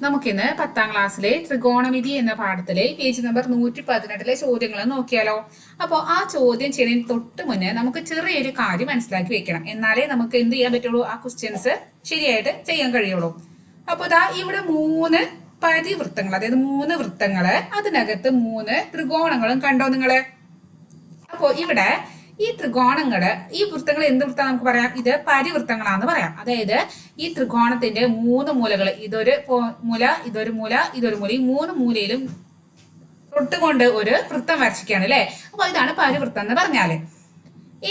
നമുക്കിന്ന് 10ാം ക്ലാസ്സിലെ ത്രികോണമിതി എന്ന പാഠത്തിലെ പേജ് നമ്പർ 118 ചോദ്യങ്ങൾ നോക്കിയാലോ. അപ്പോൾ ആ ചോദ്യം ചെയ്യുന്നതിന് തൊട്ട് മുന്നേ നമുക്ക് ചെറിയൊരു കാര്യം മനസ്സിലാക്കി വെക്കണം. എന്നാലേ നമുക്ക് എന്ത് ചെയ്യാൻ പറ്റുള്ളൂ, ആ ക്വസ്റ്റ്യൻസ് ശരിയായിട്ട് ചെയ്യാൻ കഴിയുള്ളൂ. അപ്പോൾ ഇതാ ഇവിടെ 3 പരിവൃത്തങ്ങൾ, അതായത് 3 വൃത്തങ്ങള്, അതിനകത്ത് 3 ത്രികോണങ്ങളും കണ്ടോ നിങ്ങള്. അപ്പോൾ ഇവിടെ ഈ ത്രികോണങ്ങള്, ഈ വൃത്തങ്ങൾ എന്ത് വൃത്തം നമുക്ക് പറയാം, ഇത് പരിവൃത്തങ്ങളാന്ന് പറയാം. അതായത് ഈ ത്രികോണത്തിന്റെ 3 മൂലകൾ, ഇതൊരു മൂല, ഇതൊരു മൂല, ഇതൊരു മൂല, ഈ 3 മൂലയിലും തൊട്ടുകൊണ്ട് ഒരു വൃത്തം വരച്ചിരിക്കുകയാണ് അല്ലെ. അപ്പൊ ഇതാണ് പരിവൃത്തം എന്ന് പറഞ്ഞാല്.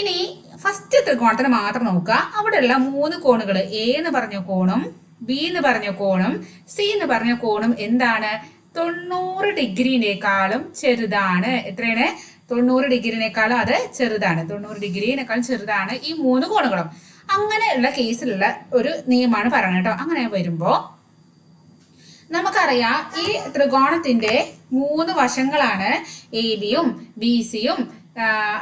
ഇനി ഫസ്റ്റ് ത്രികോണത്തിന് മാത്രം നോക്കുക. അവിടെയുള്ള 3 കോണുകൾ, എ എന്ന് പറഞ്ഞ കോണും ബി എന്ന് പറഞ്ഞ കോണും സി എന്ന് പറഞ്ഞ കോണും എന്താണ്, 90 ഡിഗ്രിനേക്കാളും ചെറുതാണ്. എത്രയാണ്? 90 ഡിഗ്രിനേക്കാളും അത് ചെറുതാണ്. 90 ഡിഗ്രിനേക്കാളും ചെറുതാണ് ഈ 3 കോണുകളും. അങ്ങനെയുള്ള കേസിലുള്ള ഒരു നിയമമാണ് പറയുന്നത് കേട്ടോ. അങ്ങനെ വരുമ്പോ നമുക്കറിയാം, ഈ ത്രികോണത്തിന്റെ 3 വശങ്ങളാണ് എ ബിയും ബി സിയും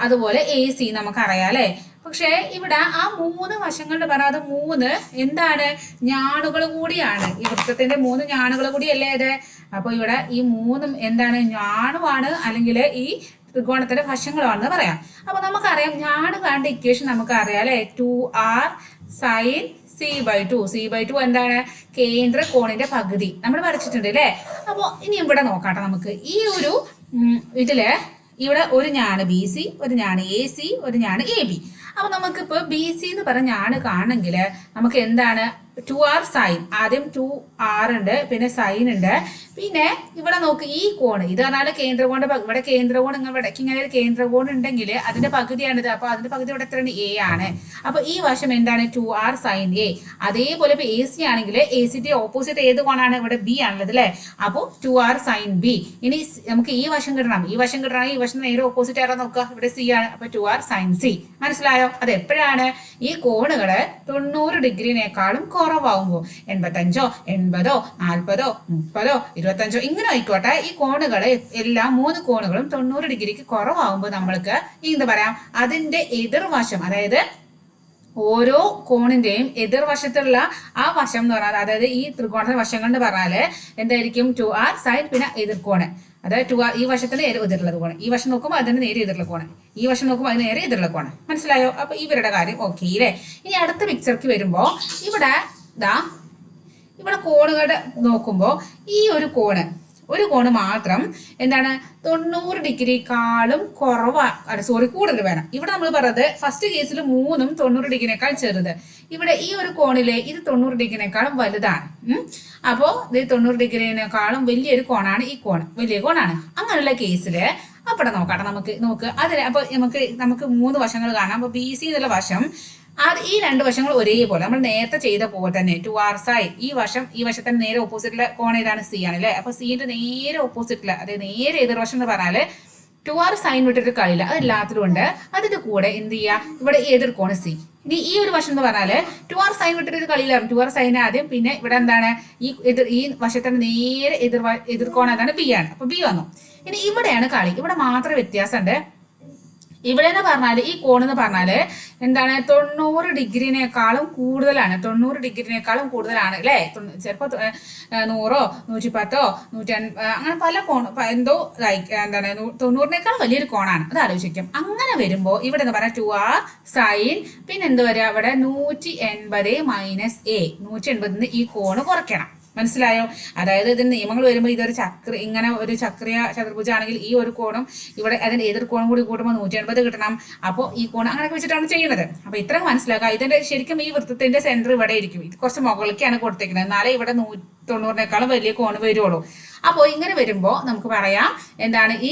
അതുപോലെ എ സി നമുക്കറിയാം അല്ലെ. പക്ഷെ ഇവിടെ ആ 3 വശങ്ങളുടെ പറയാതെ 3 എന്താണ്, ഞാണുകൾ കൂടിയാണ്. ഈ വൃത്തത്തിന്റെ 3 ഞാണുകൾ കൂടിയല്ലേ ഇത്. അപ്പൊ ഇവിടെ ഈ 3 എന്താണ്, ഞാണുവാണ്, അല്ലെങ്കിൽ ഈ ത്രികോണത്തിന്റെ വശങ്ങളാണെന്ന് പറയാം. അപ്പൊ നമുക്കറിയാം, ഞാണ് കാണേണ്ട ഇക്വേഷൻ നമുക്കറിയാം അല്ലെ, 2r sin c/2. c/2 എന്താണ്, കേന്ദ്ര കോണിന്റെ പകുതി നമ്മൾ വരച്ചിട്ടുണ്ട് അല്ലെ. അപ്പൊ ഇനി ഇവിടെ നോക്കാട്ടെ നമുക്ക്. ഈ ഒരു ഇതില് ഇവിടെ ഒരു ഞാണ് ബി സി, ഒരു ഞാണ് എ സി, ഒരു ഞാണ് എ ബി. അപ്പൊ നമുക്കിപ്പോ ബി സി എന്ന് പറഞ്ഞ ഞാണ് കാണണമെങ്കിൽ നമുക്ക് എന്താണ്, 2r സൈൻ, ആദ്യം 2r ഉണ്ട്, പിന്നെ സൈൻ ഉണ്ട്, പിന്നെ ഇവിടെ നോക്ക് ഈ കോണ്, ഇത് പറഞ്ഞാൽ കേന്ദ്രകോണിന്റെ ഇവിടെ കേന്ദ്രകോൺ, ഇവിടേക്ക് ഇങ്ങനെ ഒരു കേന്ദ്രകോൺ ഉണ്ടെങ്കിൽ അതിന്റെ പകുതിയാണിത്. അപ്പൊ അതിന്റെ പകുതി ഇവിടെ എത്രയാണ്, എ ആണ്. അപ്പൊ ഈ വശം എന്താണ്, 2r സൈൻ എ. അതേപോലെ ഇപ്പൊ എ സി ആണെങ്കിൽ എ സിന്റെ ഓപ്പോസിറ്റ് ഏത് കോണാണ്, ഇവിടെ ബി ആണുള്ളത് അല്ലെ. അപ്പൊ 2r സൈൻ ബി. ഇനി നമുക്ക് ഈ വശം കിട്ടണം, ഈ വശം കിട്ടണമെങ്കിൽ ഈ വശം നേരെ ഓപ്പോസിറ്റ് ആരാ നോക്കുക, ഇവിടെ സി ആണ്. അപ്പൊ 2r സൈൻ സി. മനസ്സിലായോ? അത് എപ്പോഴാണ്, ഈ കോണുകള് 90 ഡിഗ്രിനേക്കാളും കുറവാകുമ്പോ, 85, 80, 40, 30, 25 ഇങ്ങനെ ആയിക്കോട്ടെ, ഈ കോണുകള് എല്ലാം 3 കോണുകളും 90 ഡിഗ്രിക്ക് കുറവാകുമ്പോൾ നമ്മൾക്ക് എന്താ പറയാം, അതിന്റെ എതിർവശം, അതായത് ഓരോ കോണിന്റെയും എതിർവശത്തുള്ള ആ വശം എന്ന് പറഞ്ഞാൽ, അതായത് ഈ ത്രികോണത്തിന്റെ വശങ്ങൾ എന്ന് പറഞ്ഞാല് എന്തായിരിക്കും, 2r സൈൻ, പിന്നെ എതിർക്കോണ്, അതായത് 2r ഈ വശത്തിന് നേരെ എതിരുള്ളത് കോണ്, ഈ വശം നോക്കുമ്പോൾ അതിന് നേരെ എതിരുള്ള കോണ്, ഈ വശം നോക്കുമ്പോൾ അതിന് നേരെ എതിരുള്ള കോണ്. മനസ്സിലായോ? അപ്പൊ ഇവരുടെ കാര്യം ഓക്കെ അല്ലേ. ഇനി അടുത്ത പിക്ചർക്ക് വരുമ്പോ ഇവിടെ ഇവിടെ കോണുകളുടെ നോക്കുമ്പോ ഈ ഒരു കോണ് മാത്രം എന്താണ്, 90 ഡിഗ്രിക്കാളും കൂടുതൽ വേണം. ഇവിടെ നമ്മൾ പറയുന്നത് ഫസ്റ്റ് കേസിൽ 3ഉം 90 ഡിഗ്രിനേക്കാൾ ചെറുത്. ഇവിടെ ഈ ഒരു കോണിലെ ഇത് 90 ഡിഗ്രിനേക്കാളും വലുതാണ്. അപ്പോ ഇത് 90 ഡിഗ്രിനേക്കാളും വലിയൊരു കോണാണ് ഈ കോണ്, വലിയ കോണാണ്. അങ്ങനെയുള്ള കേസില് അവിടെ നോക്ക് അതിന്. അപ്പൊ നമുക്ക് 3 വശങ്ങൾ കാണാം. അപ്പൊ ബി സി എന്നുള്ള വശം, ഈ 2 വശങ്ങൾ ഒരേപോലെ നമ്മൾ നേരത്തെ ചെയ്ത പോലെ തന്നെ 2r സൈൻ, ഈ വശത്തിന് നേരെ ഓപ്പോസിറ്റിലെ കോൺ ഏതാണ്, സി ആണ് അല്ലെ. അപ്പൊ സിന്റെ നേരെ ഓപ്പോസിറ്റില്, അതായത് നേരെ എതിർവശം എന്ന് പറഞ്ഞാല് 2r സൈൻ വിട്ടിട്ട് കളിയില്ല, അത് എല്ലാത്തിലും ഉണ്ട്. അതിന്റെ കൂടെ എന്ത് ചെയ്യാ, ഇവിടെ എതിർ കോണ് സി. ഇനി ഈ ഒരു വശം എന്ന് പറഞ്ഞാല് 2r സൈൻ വിട്ടിട്ട് കളിയില്ല, 2r സൈൻ ആദ്യം, പിന്നെ ഇവിടെ എന്താണ്, ഈ വശത്തിന് നേരെ എതിർകോൺ അതാണ് ബി ആണ്. അപ്പൊ ബി വന്നു. ഇനി ഇവിടെയാണ് കളി. ഇവിടെ മാത്രം വ്യത്യാസമുണ്ട്. ഇവിടെ എന്ന് പറഞ്ഞാല് ഈ കോണെന്ന് പറഞ്ഞാല് എന്താണ്, 90 ഡിഗ്രിനേക്കാളും കൂടുതലാണ്. 90 ഡിഗ്രിനേക്കാളും കൂടുതലാണ് അല്ലെ. ചിലപ്പോ 100, 110, 150 അങ്ങനെ പല എന്തോ എന്താണ് 90നേക്കാളും വലിയൊരു കോണാണ്. അത് ആലോചിക്കും. അങ്ങനെ വരുമ്പോ ഇവിടെ എന്ന് പറഞ്ഞാൽ 2r സൈൻ, പിന്നെ എന്താ പറയാ, ഇവിടെ 180 മൈനസ് എ, 180 ഈ കോണ് കുറയ്ക്കണം. മനസ്സിലായോ? അതായത് ഇതിന് നിയമങ്ങൾ വരുമ്പോൾ ഇതൊരു ഇങ്ങനെ ഒരു ചതുർഭുജ ആണെങ്കിൽ ഈ ഒരു കോണും ഇവിടെ അതിന്റെ എതിർ കോണും കൂടി കൂട്ടുമ്പോൾ 180 കിട്ടണം. അപ്പോൾ ഈ കോൺ അങ്ങനെയൊക്കെ വെച്ചിട്ടാണ് ചെയ്യുന്നത്. അപ്പൊ ഇത്ര മനസ്സിലാക്കുക. ഇതിന്റെ ശരിക്കും ഈ വൃത്തത്തിന്റെ സെന്റർ ഇവിടെ ഇരിക്കും. ഇത് കുറച്ച് മുകളിലേക്കാണ് കൊടുത്തേക്കുന്നത്, എന്നാലേ ഇവിടെ 90നേക്കാളും വലിയ കോണ് വരുള്ളൂ. അപ്പോൾ ഇങ്ങനെ വരുമ്പോ നമുക്ക് പറയാം എന്താണ്, ഈ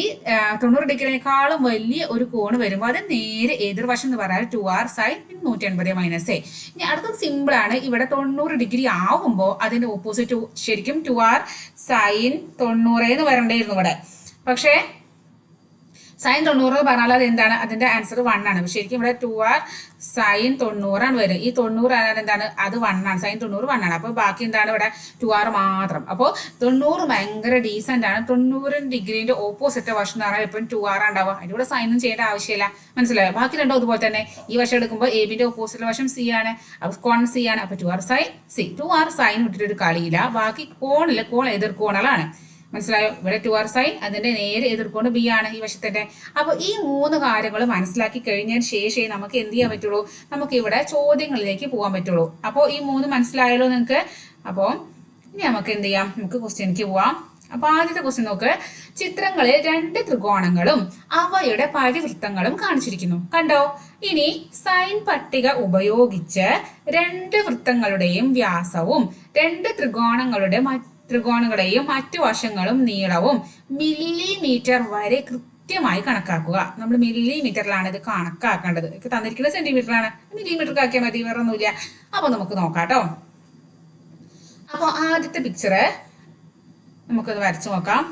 90 ഡിഗ്രിനേക്കാളും വലിയ ഒരു കോണ് വരുമ്പോൾ അത് നേരെ എതിർവശം എന്ന് പറയാൻ 2r സൈൻ 180 മൈനസ് എ. ഇനി അടുത്തത് സിമ്പിൾ ആണ്. ഇവിടെ 90 ഡിഗ്രി ആവുമ്പോൾ അതിന്റെ ഓപ്പോസിറ്റ് ശരിക്കും 2r സൈൻ 90 എന്ന് വരണ്ടായിരുന്നു ഇവിടെ. പക്ഷേ സൈൻ 90 പറഞ്ഞാൽ അത് എന്താണ്? അതിന്റെ ആൻസർ 1 ആണ്. ശരിക്കും ഇവിടെ 2r സൈൻ 90 ആണ് വരും. ഈ 90 ആണ് എന്താണ്? അത് 1 ആണ്. സൈൻ 90 1 ആണ്. അപ്പൊ ബാക്കി എന്താണ്? ഇവിടെ 2r മാത്രം. അപ്പോൾ 90 ഭയങ്കര ഡീസന്റ് ആണ്. 90 ഡിഗ്രീന്റെ ഓപ്പോസിറ്റ് വശം എന്ന് പറഞ്ഞാൽ എപ്പോഴും 2r ഉണ്ടാവുക. അതിന്റെ കൂടെ സൈനും ചെയ്യേണ്ട ആവശ്യമില്ല. മനസ്സിലായോ? ബാക്കി രണ്ടോ അതുപോലെ തന്നെ. ഈ വശം എടുക്കുമ്പോൾ എ ബിന്റെ ഓപ്പോസിറ്റ് വശം സി ആണ്. അപ്പൊ കോൺ സി ആണ്. അപ്പൊ 2r sign C. 2r sign വിട്ടിട്ട് ഒരു കളിയില്ല. ബാക്കി കോൺ എതിർ കോണുകളാണ്. മനസ്സിലായോ? ഇവിടെ 2r സൈൻ അതിന്റെ നേരെ എതിർക്കൊണ്ട് ബി ആണ് ഈ വശത്തിന്റെ. അപ്പൊ ഈ 3 കാര്യങ്ങൾ മനസ്സിലാക്കി കഴിഞ്ഞതിന് ശേഷമേ നമുക്ക് എന്ത് ചെയ്യാൻ പറ്റുള്ളൂ? നമുക്ക് ഇവിടെ ചോദ്യങ്ങളിലേക്ക് പോകാൻ പറ്റുള്ളൂ. അപ്പോൾ ഈ 3 മനസ്സിലായല്ലോ നിങ്ങൾക്ക്? അപ്പോൾ ഇനി നമുക്ക് എന്ത് ചെയ്യാം? നമുക്ക് ക്വസ്റ്റ്യനിലേക്ക് പോവാം. അപ്പൊ ആദ്യത്തെ ക്വസ്റ്റ്യൻ നോക്ക്. ചിത്രങ്ങളിൽ 2 ത്രികോണങ്ങളും അവയുടെ പരിവൃത്തങ്ങളും കാണിച്ചിരിക്കുന്നു. കണ്ടോ? ഇനി സൈൻ പട്ടിക ഉപയോഗിച്ച് 2 വൃത്തങ്ങളുടെയും വ്യാസവും 2 ത്രികോണങ്ങളുടെയും മറ്റു വശങ്ങളും നീളവും മില്ലിമീറ്റർ വരെ കൃത്യമായി കണക്കാക്കുക. നമ്മൾ മില്ലിമീറ്ററിലാണ് ഇത് കണക്കാക്കേണ്ടത്. തന്നിരിക്കുന്ന സെന്റിമീറ്ററിലാണ്. മില്ലിമീറ്റർ ആക്കിയാൽ മതി, വേറെ ഒന്നുമില്ല. അപ്പൊ നമുക്ക് നോക്കാട്ടോ. അപ്പൊ ആദ്യത്തെ പിക്ചർ നമുക്കത് വരച്ചു നോക്കാം.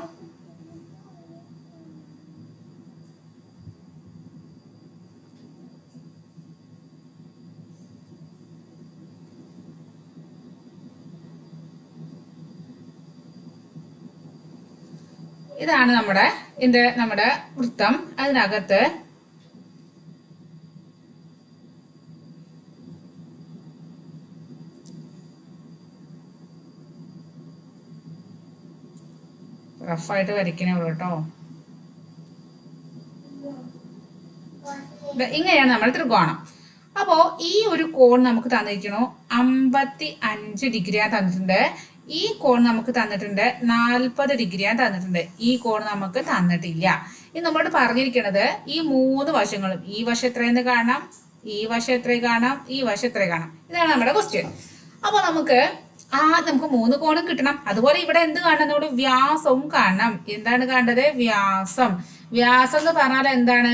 ഇതാണ് നമ്മുടെ വൃത്തം. അതിനകത്ത് റഫായിട്ട് വരയ്ക്കണേ ഉള്ളൂ കേട്ടോ. ഇങ്ങനെയാണ് നമ്മുടെ ത്രികോണം. അപ്പോ ഈ ഒരു കോൺ നമുക്ക് തന്നിരിക്കണു 55 ഡിഗ്രിയാണ് തന്നിട്ടുണ്ട്. ഈ കോൺ നമുക്ക് തന്നിട്ടുണ്ട് 40 ഡിഗ്രിയാണ് തന്നിട്ടുണ്ട്. ഈ കോൺ നമുക്ക് തന്നിട്ടില്ല. ഇത് നമ്മളോട് പറഞ്ഞിരിക്കുന്നത് ഈ 3 വശങ്ങളും, ഈ വശം എത്രയെന്ന് കാണാം, ഈ വശം എത്ര കാണാം, ഈ വശം എത്ര കാണാം. ഇതാണ് നമ്മുടെ ക്വസ്റ്റ്യൻ. അപ്പൊ നമുക്ക് 3 കോണും കിട്ടണം. അതുപോലെ ഇവിടെ എന്ത് കാണണം? നമ്മുടെ വ്യാസവും കാണണം. എന്താണ് കാണേണ്ടത്? വ്യാസം. വ്യാസം എന്ന് പറഞ്ഞാൽ എന്താണ്?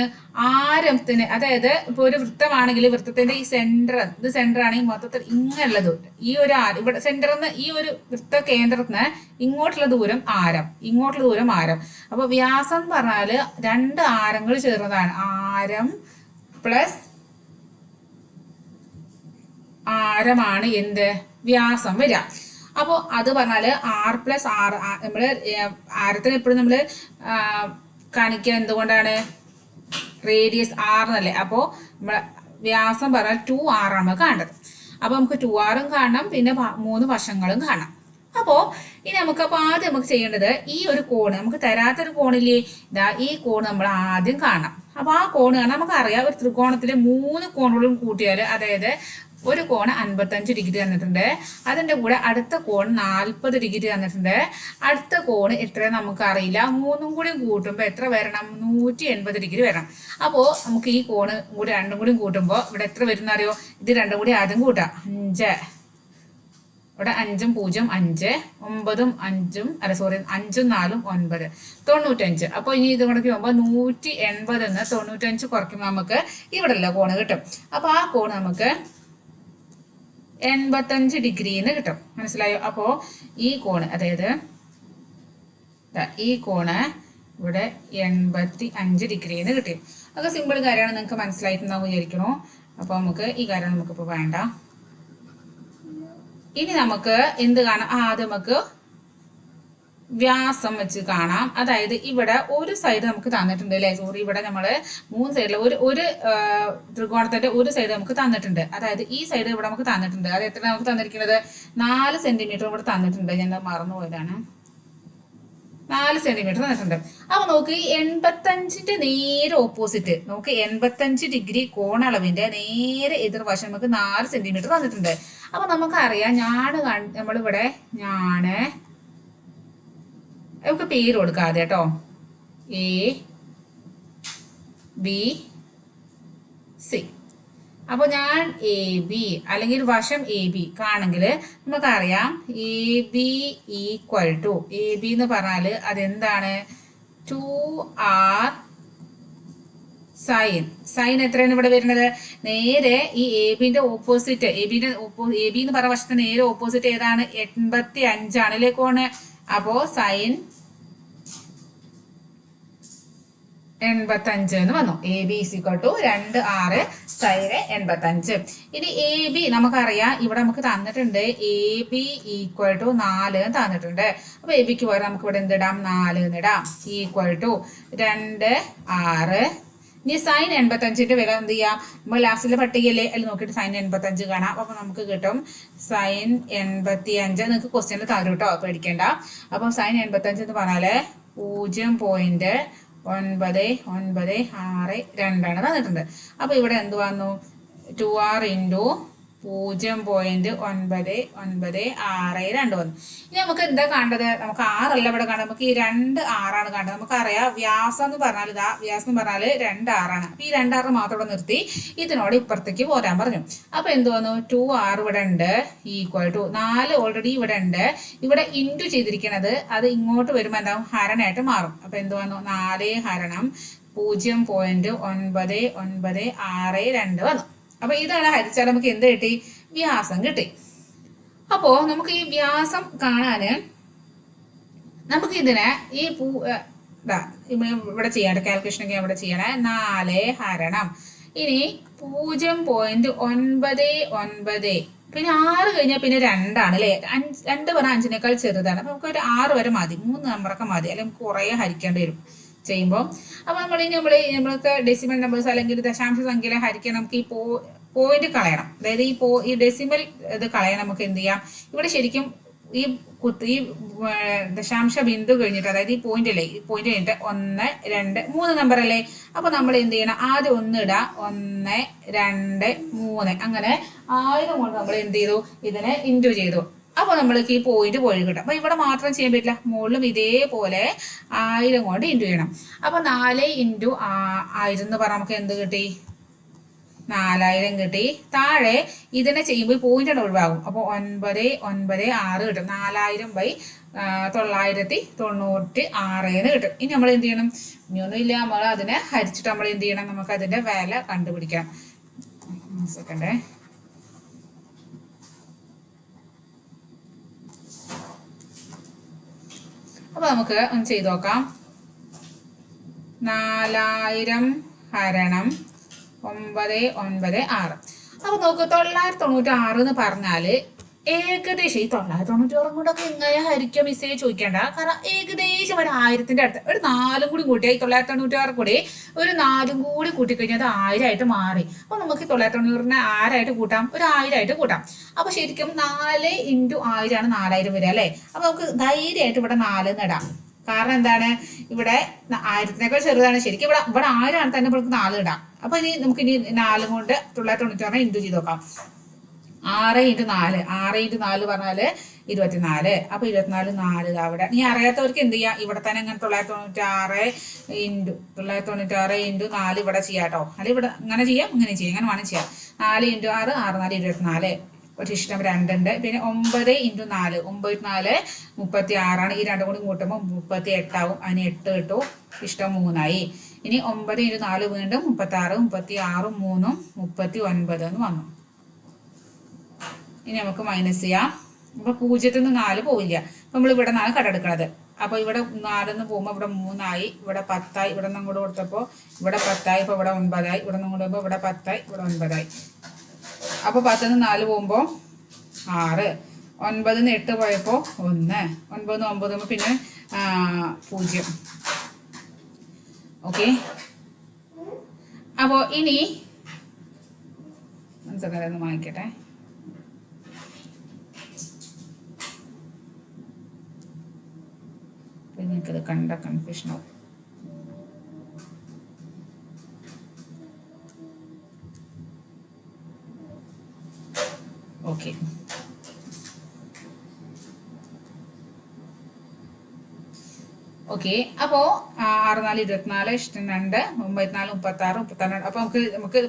ആരത്തിന്, അതായത് ഇപ്പൊ ഒരു വൃത്തമാണെങ്കിൽ വൃത്തത്തിന്റെ ഈ സെന്റർ ആണെങ്കിൽ മൊത്തത്തിൽ ഇങ്ങനെയുള്ളത് ഈ ഒരു ഇവിടെ സെന്ററിന്ന് ഈ ഒരു വൃത്ത കേന്ദ്രത്തിന് ഇങ്ങോട്ടുള്ള ദൂരം ആരം, ഇങ്ങോട്ടുള്ള ദൂരം ആരം. അപ്പൊ വ്യാസം എന്ന് പറഞ്ഞാല് 2 ആരങ്ങൾ ചേർന്നതാണ്. ആരം പ്ലസ് ആരമാണ് എന്ത്? വ്യാസം വരിക. അപ്പോ അത് പറഞ്ഞാല് r+r. നമ്മള് ആരത്തിന് എപ്പോഴും നമ്മള് കാണിക്കുക എന്തുകൊണ്ടാണ്? റേഡിയസ് r എന്നല്ലേ. അപ്പോ നമ്മളെ വ്യാസം പറഞ്ഞാൽ 2r ആണ് കാണേണ്ടത്. അപ്പൊ നമുക്ക് 2r കാണണം, പിന്നെ 3 വശങ്ങളും കാണാം. അപ്പോ ഇനി ആദ്യം നമുക്ക് ചെയ്യേണ്ടത് ഈ ഒരു കോണ്, നമുക്ക് തരാത്തൊരു കോണില്ലേ, ഇതാ ഈ കോണ് നമ്മൾ ആദ്യം കാണണം. അപ്പൊ ആ കോണ് കാണാൻ നമുക്കറിയാം, ഒരു ത്രികോണത്തിലെ 3 കോണുകളും കൂട്ടിയാൽ, അതായത് ഒരു കോണ് 55 ഡിഗ്രി തന്നിട്ടുണ്ട്, അതിന്റെ കൂടെ അടുത്ത കോൺ 40 ഡിഗ്രി തന്നിട്ടുണ്ട്, അടുത്ത കോണ് എത്ര നമുക്ക് അറിയില്ല, 3 കൂടി കൂട്ടുമ്പോൾ എത്ര വരണം? 180 ഡിഗ്രി വരണം. അപ്പോ നമുക്ക് ഈ കോണ് കൂടി 2 കൂടി കൂട്ടുമ്പോൾ ഇവിടെ എത്ര വരുന്ന അറിയോ? ഇത് 2 കൂടി ആദ്യം കൂട്ടാം. 5, ഇവിടെ 5ഉം 0 5, 9ഉം 5ഉം 5ഉം 4ഉം 9, 95. അപ്പൊ ഇനി ഇത് കൂടെ പോകുമ്പോൾ 180 95 കുറയ്ക്കുമ്പോൾ നമുക്ക് ഇവിടെ ഉള്ള കോണ് കിട്ടും. അപ്പൊ ആ കോണ് നമുക്ക് 85 ഡിഗ്രിന്ന് കിട്ടും. മനസ്സിലായോ? അപ്പോ ഈ കോണ്, അതായത് ഈ കോണ് ഇവിടെ 85 ഡിഗ്രിന്ന് കിട്ടി. അതൊക്കെ സിമ്പിൾ കാര്യമാണ്, നിങ്ങൾക്ക് മനസ്സിലായിട്ടുണ്ടാവും വിചാരിക്കണു. അപ്പൊ നമുക്ക് ഈ കാര്യം നമുക്കിപ്പോ വേണ്ട. ഇനി നമുക്ക് എന്ത് കാണാം? ആദ്യം നമുക്ക് വ്യാസം വെച്ച് കാണാം. അതായത് ഇവിടെ ഒരു സൈഡ് നമുക്ക് തന്നിട്ടുണ്ട് അല്ലെ, സോറി, ഇവിടെ നമ്മള് 3 സൈഡിൽ ഒരു ത്രികോണത്തിന്റെ ഒരു സൈഡ് നമുക്ക് തന്നിട്ടുണ്ട്. അതായത് ഈ സൈഡ് ഇവിടെ നമുക്ക് തന്നിട്ടുണ്ട്. അത് എത്ര നമുക്ക് തന്നിരിക്കുന്നത്? 4 സെന്റിമീറ്റർ ഇവിടെ തന്നിട്ടുണ്ട്. ഞാൻ മറന്നുപോയതാണ്. 4 സെന്റിമീറ്റർ തന്നിട്ടുണ്ട്. അപ്പൊ നോക്ക്, ഈ 85ന്റെ നേരെ ഓപ്പോസിറ്റ്, നോക്ക് 85 ഡിഗ്രി കോണളവിന്റെ നേരെ എതിർവശം നമുക്ക് 4 സെന്റിമീറ്റർ തന്നിട്ടുണ്ട്. അപ്പൊ നമുക്കറിയാം, നമ്മളിവിടെ നമുക്ക് പേര് കൊടുക്കാതെ കേട്ടോ, A B C. അപ്പൊ ഞാൻ AB അല്ലെങ്കിൽ വശം AB കാണെങ്കിൽ നമുക്കറിയാം AB എന്ന് പറഞ്ഞാല് അതെന്താണ്? 2r സൈൻ എത്രയാണ് ഇവിടെ വരുന്നത്? നേരെ ഈ എബിന്റെ ഓപ്പോസിറ്റ്, AB എന്ന് പറഞ്ഞ വശത്തിന് നേരെ ഓപ്പോസിറ്റ് ഏതാണ്? 85 ആണ് കോണ്. അപ്പോ സൈൻ 85 എന്ന് വന്നു. A B is equal to 2 6 sine 85. ഇനി എ ബി നമുക്കറിയാം, ഇവിടെ നമുക്ക് തന്നിട്ടുണ്ട് എ ബി ഈക്വൽ ടു 4 തന്നിട്ടുണ്ട്. അപ്പൊ എ ബിക്ക് പകരം നമുക്ക് ഇവിടെ എന്തിടാം, 4 എന്നിടാം. Equal to 2 6. ഇനി സൈൻ 85ന്റെ വില എന്ത് ചെയ്യാം, നമ്മൾ ലാസ്റ്റിലെ പട്ടികയിലെ അതിൽ നോക്കിയിട്ട് സൈൻ 85 കാണാം. അപ്പൊ നമുക്ക് കിട്ടും സൈൻ 85. നിങ്ങൾക്ക് ക്വസ്റ്റ്യനിൽ തരും കേട്ടോ, പേടിക്കേണ്ട. അപ്പൊ സൈൻ 85 എന്ന് പറഞ്ഞാല് 0.996 തന്നിട്ടുണ്ട്. അപ്പൊ ഇവിടെ എന്ത് വന്നു, 2r ഇൻറ്റു 0.996 വന്നു. ഇനി നമുക്ക് എന്താ കാണേണ്ടത്, നമുക്ക് 6 അല്ല ഇവിടെ കാണുന്നത്, നമുക്ക് ഈ 2 6 കാണുന്നത്. നമുക്കറിയാം വ്യാസം എന്ന് പറഞ്ഞാൽ ഇതാ, വ്യാസം എന്ന് പറഞ്ഞാൽ 2 6. അപ്പൊ ഈ 2 6 മാത്രം ഇവിടെ നിർത്തി ഇതിനോട് ഇപ്പുറത്തേക്ക് പോരാൻ പറഞ്ഞു. അപ്പൊ എന്ത് വന്നു, 2r ഇവിടെ ഉണ്ട് ഈക്വൽ ടു 4 ഓൾറെഡി ഇവിടെ ഉണ്ട്. ഇവിടെ ഇൻറ്റു ചെയ്തിരിക്കുന്നത് അത് ഇങ്ങോട്ട് വരുമ്പോൾ എന്താവും, ഹരണമായിട്ട് മാറും. അപ്പൊ എന്ത് വന്നു, 4 ഹരണം 0.9962 വന്നു. അപ്പൊ ഇതാണ് ഹരിച്ചാൽ നമുക്ക് എന്ത് കിട്ടി, വ്യാസം കിട്ടി. അപ്പോ നമുക്ക് ഈ വ്യാസം കാണാന് നമുക്ക് ഇതിനെ ഈ ഇവിടെ ചെയ്യണ്ട കാൽക്കുലേഷൻ ഒക്കെ ഇവിടെ ചെയ്യണേ, 4 ഹരണം ഇനി 0.99, പിന്നെ 6 കഴിഞ്ഞാൽ പിന്നെ 2 ആണ് അല്ലേ. 2 പറഞ്ഞാൽ 5നേക്കാൾ ചെറുതാണ്. അപ്പൊ നമുക്ക് ഒരു 6 വരെ മതി, 3 നമ്പറൊക്കെ മതി, അല്ലെങ്കിൽ കുറെ ഹരിക്കേണ്ടി വരും ചെയ്യുമ്പോൾ. അപ്പൊ നമ്മൾക്ക് ഡെസിമൽ നമ്പേഴ്സ് അല്ലെങ്കിൽ ദശാംശ സംഖ്യയിലെ ഹരിക്കാൻ നമുക്ക് ഈ പോയിന്റ് കളയണം. അതായത് ഈ ഡെസിമൽ ഇത് കളയാൻ നമുക്ക് എന്ത് ചെയ്യാം, ഇവിടെ ശരിക്കും ഈ ദശാംശ ബിന്ദു കഴിഞ്ഞിട്ട്, അതായത് ഈ പോയിന്റ് അല്ലേ, ഈ പോയിന്റ് കഴിഞ്ഞിട്ട് 1 2 3 നമ്പർ അല്ലേ. അപ്പൊ നമ്മൾ എന്ത് ചെയ്യണം, ആദ്യം 1 ഇടാം, 1 2 3 അങ്ങനെ 1000 കൊണ്ട് നമ്മൾ എന്ത് ചെയ്തു, ഇതിനെ ഇൻറ്റു ചെയ്തു. അപ്പൊ നമ്മൾക്ക് ഈ പോയിന്റ് പോയി കിട്ടും. അപ്പൊ ഇവിടെ മാത്രം ചെയ്യാൻ പറ്റില്ല, മുകളിലും ഇതേപോലെ 1000 കൊണ്ട് ഇൻറ്റു ചെയ്യണം. അപ്പൊ 4 ഇൻറ്റു 1000 എന്ന് പറഞ്ഞാൽ നമുക്ക് എന്ത് കിട്ടി, 4000 കിട്ടി. താഴെ ഇതിനെ ചെയ്യുമ്പോൾ പോയിന്റ് ഒഴിവാകും. അപ്പൊ 996 കിട്ടും. 4000/996 കിട്ടും. ഇനി നമ്മൾ എന്ത് ചെയ്യണം, ഇനിയൊന്നും ഇല്ല, നമ്മൾ അതിനെ ഹരിച്ചിട്ട് നമ്മൾ എന്ത് ചെയ്യണം, നമുക്ക് അതിന്റെ വില കണ്ടുപിടിക്കണം. സെക്കൻഡേ, അപ്പൊ നമുക്ക് ഒന്ന് ചെയ്ത് നോക്കാം. 4000 ഹരണം 996. അപ്പൊ നോക്ക്, 996 എന്ന് പറഞ്ഞാല് ഏകദേശം ഈ 996 കൊണ്ടൊക്കെ എങ്ങനെ ഹരിക്കുക മിസ്സേ ചോദിക്കേണ്ട. കാരണം ഏകദേശം ഒരു 1000ന്റെ അടുത്ത്, ഒരു 4 കൂടി കൂട്ടിയാൽ ഈ 996 കൂടി ഒരു 4 കൂടി കൂട്ടിക്കഴിഞ്ഞാൽ അത് 1000 ആയിട്ട് മാറി. അപ്പൊ നമുക്ക് 996നെ 6 കൂട്ടാം, ഒരു 1000 കൂട്ടാം. അപ്പൊ ശരിക്കും 4 ഇൻറ്റു 1000 ആണ് 4000 വരിക അല്ലെ. അപ്പൊ നമുക്ക് ധൈര്യമായിട്ട് ഇവിടെ 4 ഇടാം. കാരണം എന്താണ്, ഇവിടെ 1000നേക്കാൾ ചെറുതാണ്. ശരിക്കും ഇവിടെ 1000 ആണ് തന്നെ നമുക്ക് 4 ഇടാം. അപ്പൊ നമുക്ക് ഇനി 4 കൊണ്ട് 996 ഇൻറ്റു ചെയ്ത് നോക്കാം. 6 ഇൻറ്റു 4, 6 ഇൻറ്റു 4 പറഞ്ഞാല് 24. അപ്പൊ 24 4 അവിടെ. നീ അറിയാത്തവർക്ക് എന്ത് ചെയ്യാം, ഇവിടെ തന്നെ ഇങ്ങനെ 996 ഇൻറ്റു 4 ഇവിടെ ചെയ്യാട്ടോ. അല്ലെങ്കിൽ ഇവിടെ ഇങ്ങനെ ചെയ്യാം, ഇങ്ങനെ ചെയ്യാം, ഇങ്ങനെ വേണം ചെയ്യാം. 4 ഇൻറ്റു 6 6 4 24. ഒരു ഇഷ്ടം 2 ഉണ്ട്. പിന്നെ 9 ഇൻറ്റു 4 9 4 36 ഈ 2 കൂടി കൂട്ടുമ്പോൾ 38 ആവും. അതിന് 8 കിട്ടും. ഇഷ്ടം 3 ആയി. ഇനി 9 ഇൻറ്റു 4 വീണ്ടും 36 36 3 39 എന്ന് വന്നു. ഇനി നമുക്ക് മൈനസ് ചെയ്യാം. അപ്പൊ 0 നിന്ന് 4 പോവില്ല. അപ്പൊ നമ്മൾ ഇവിടെ 4 കട്ടെടുക്കണത്. അപ്പൊ ഇവിടെ 4 പോകുമ്പോൾ ഇവിടെ 3 ആയി, ഇവിടെ 10 ആയി. ഇവിടെ നിന്ന് കൂടെ കൊടുത്തപ്പോ ഇവിടെ 10 ആയി, ഇപ്പൊ ഇവിടെ 9 ആയി. ഇവിടെ നിന്ന് കൂടെ പോകുമ്പോ ഇവിടെ 10 ആയി, ഇവിടെ 9 ആയി. അപ്പൊ 10 നിന്ന് 4 പോകുമ്പോ 6, 9 നിന്ന് 8 പോയപ്പോ 1, 9 9 പിന്നെ 0. ഓക്കെ. അപ്പോ ഇനി ഒന്ന് വാങ്ങിക്കട്ടെ. നിങ്ങൾക്കത് കണ്ട കൺഫ്യൂഷൻ ആവും. ഓക്കെ. ഓക്കെ. അപ്പോ 6 4 24 ഇഷ്ടം 2 9 4 36 32. അപ്പൊ നമുക്ക്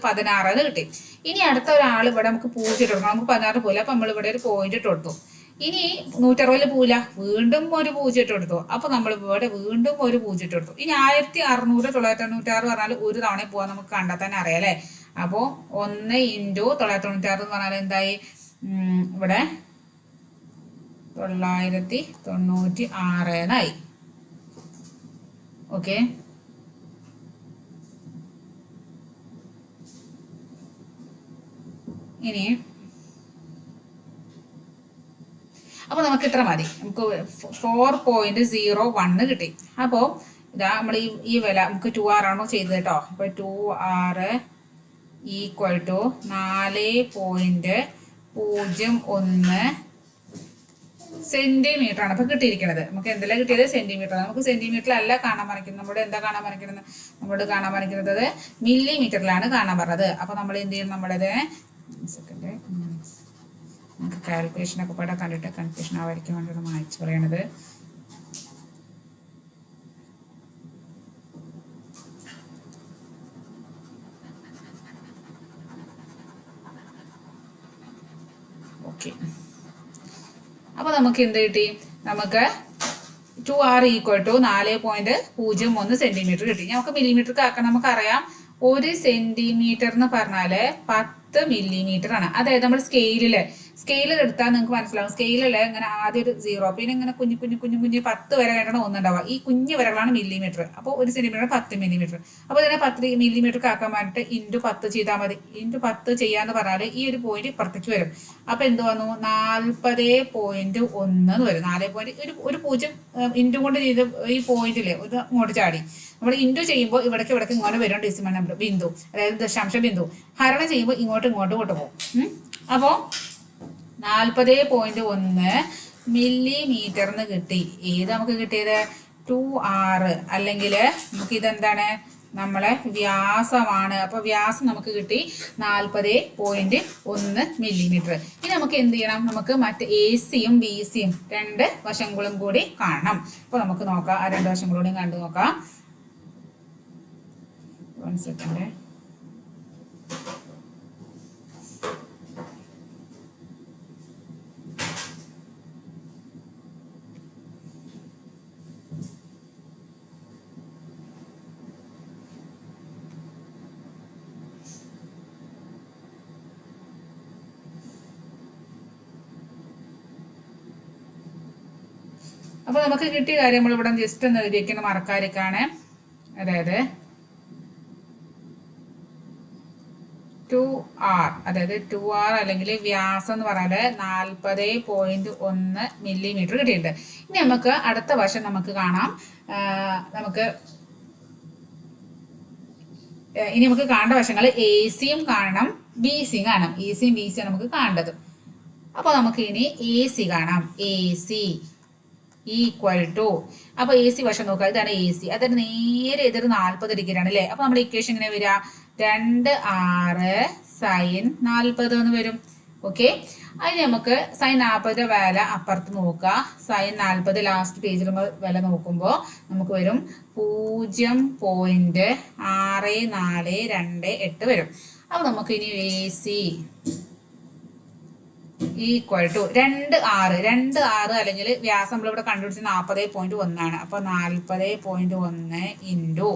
16 കിട്ടി. ഇനി അടുത്ത ഒരാൾ ഇവിടെ നമുക്ക് 0 ഇട്ട് കൊടുക്കണം. നമുക്ക് 16 പോലെ. അപ്പൊ നമ്മൾ ഇവിടെ ഒരു പോയിന്റ് ഇട്ട് കൊടുത്തു. ഇനി 160 പോവില്ല, വീണ്ടും ഒരു 0 ഇട്ട് കൊടുത്തു. അപ്പൊ നമ്മൾ ഇവിടെ വീണ്ടും ഒരു 0 ഇട്ട് കൊടുത്തു. ഇനി 1600 996 പറഞ്ഞാൽ ഒരു തവണ പോവാൻ നമുക്ക് കണ്ടാൽ തന്നെ അറിയാം അല്ലെ. അപ്പോ 1 ഇൻറ്റു 996 എന്ന് പറഞ്ഞാൽ എന്തായി, ഇവിടെ 996 എന്നായി. ഓക്കെ. ഇനി അപ്പോൾ നമുക്ക് ഇത്ര മതി. നമുക്ക് 4.01 കിട്ടി. അപ്പോൾ ഇതാ നമ്മൾ ഈ വില നമുക്ക് 2r ആണോ ചെയ്തത് കേട്ടോ. അപ്പോൾ 2r ഈക്വൽ ടു 4.01 സെന്റിമീറ്റർ ആണ്. അപ്പൊ കിട്ടിയിരിക്കുന്നത് നമുക്ക് എന്തെല്ലാം കിട്ടിയത്? സെന്റിമീറ്റർ. നമുക്ക് സെന്റിമീറ്ററിലല്ല കാണാൻ പറഞ്ഞിരിക്കുന്നത്. നമ്മുടെ എന്താ കാണാൻ പറഞ്ഞിരിക്കുന്നത്? നമ്മളോട് കാണാൻ പറഞ്ഞിരിക്കുന്നത് മില്ലിമീറ്ററിലാണ് കാണാൻ പറഞ്ഞത്. അപ്പൊ നമ്മൾ എന്ത് ചെയ്യണം? നമ്മളത് സെക്കൻഡ് നമുക്ക് കാൽക്കുലേഷനൊക്കെ പാടെ കണ്ടിട്ട് കൺഫ്യൂഷൻ ആവാതിരിക്കാൻ വേണ്ടിയാണ് മായ്ച്ചു പറയണത്. ഓക്കെ, അപ്പോൾ നമുക്ക് എന്ത് കിട്ടി? നമുക്ക് 2r ഈക്വൽ ടു 4.01 സെന്റിമീറ്റർ കിട്ടി. നമുക്ക് മില്ലിമീറ്റർക്ക് ആക്കാൻ നമുക്കറിയാം. 1 സെന്റിമീറ്റർ എന്ന് പറഞ്ഞാല് 10 മില്ലിമീറ്റർ ആണ്. അതായത് നമ്മൾ സ്കെയിലിൽ എടുത്താൽ നിങ്ങൾക്ക് മനസ്സിലാവും. സ്കെയിലല്ലേ ഇങ്ങനെ ആദ്യം ഒരു 0, പിന്നെ ഇങ്ങനെ കുഞ്ഞു 10 വരെ കഴിഞ്ഞാണ് ഒന്നുണ്ടാവുക. ഈ കുഞ്ഞു വരകളാണ് മില്ലിമീറ്റർ. അപ്പോൾ 1 സെന്റിമീറ്റർ 10 മില്ലിമീറ്റർ. അപ്പോൾ ഇതിനെ 10 മില്ലിമീറ്റർ ആക്കാൻ വേണ്ടിയിട്ട് ഇൻറ്റു 10 ചെയ്താൽ മതി. ഇൻറ്റു 10 ചെയ്യാന്ന് പറഞ്ഞാൽ ഈ ഒരു പോയിന്റ് ഇപ്പുറത്തേക്ക് വരും. അപ്പൊ എന്ത് വന്നു? 40.1 എന്ന് വരും. 4 ഒരു 0 ഇൻറ്റു കൊണ്ട് ചെയ്ത് ഈ പോയിന്റില് ഇത് ഇങ്ങോട്ട് ചാടി. നമ്മൾ ഇൻറ്റു ചെയ്യുമ്പോൾ ഇവിടേക്ക് ഇങ്ങോട്ട് വരും ഡെസിമൽ നമ്പർ ബിന്ദു, അതായത് ദശാംശ ബിന്ദു. ഹരണം ചെയ്യുമ്പോൾ ഇങ്ങോട്ട് പോകും. അപ്പോൾ 40.1 മില്ലിമീറ്ററിന് കിട്ടി. ഏത് നമുക്ക് കിട്ടിയത്? 2r, അല്ലെങ്കിൽ നമുക്ക് ഇതെന്താണ്? നമ്മളെ വ്യാസമാണ്. അപ്പൊ വ്യാസം നമുക്ക് കിട്ടി 40.1 മില്ലിമീറ്റർ. ഇനി നമുക്ക് എന്ത് ചെയ്യണം? നമുക്ക് മറ്റ് AC-യും BC-യും 2 വശങ്ങളും കൂടി കാണണം. അപ്പൊ നമുക്ക് നോക്കാം. ആ 2 വശങ്ങളൂടെയും കണ്ടു നോക്കാം. 1 സെക്കൻഡ്. അപ്പോൾ നമുക്ക് കിട്ടിയ കാര്യം നമ്മളിവിടെ ജസ്റ്റ് ഒന്ന് എഴുതിയിരിക്കുന്ന മറക്കാതിരിക്കാണ്. അതായത് 2r, അതായത് 2r അല്ലെങ്കിൽ വ്യാസം എന്ന് പറഞ്ഞാല് 40.1 മില്ലിമീറ്റർ കിട്ടിയിട്ടുണ്ട്. ഇനി നമുക്ക് അടുത്ത വശം നമുക്ക് കാണാം. ഇനി നമുക്ക് കാണേണ്ട വശങ്ങൾ AC-യും കാണണം, BC-യും കാണണം. AC-യും BC-യും നമുക്ക് കാണേണ്ടത്. അപ്പോൾ നമുക്ക് ഇനി AC കാണാം. AC ഈക്വൽ ടു, അപ്പൊ AC വശം നോക്കുക. ഇതാണ് AC. അതിന് നേരെ എതിർ 40 ഡിഗ്രിയാണ് അല്ലേ. അപ്പൊ നമ്മുടെ ഇക്വേഷൻ എങ്ങനെ വരിക? 2r sin 40 എന്ന് വരും. ഓക്കെ, അതിന് നമുക്ക് sin 40 വില അപ്പുറത്ത് നോക്കുക. sin 40 ലാസ്റ്റ് പേജിൽ വില നോക്കുമ്പോൾ നമുക്ക് വരും 0.6428 വരും. അപ്പൊ നമുക്ക് ഇനി AC ഈക്വൽ ടു 2r അല്ലെങ്കിൽ വ്യാസം നമ്മളിവിടെ കണ്ടുപിടിച്ച് 40.1 ആണ്. അപ്പൊ 40.1 ഇൻറ്റു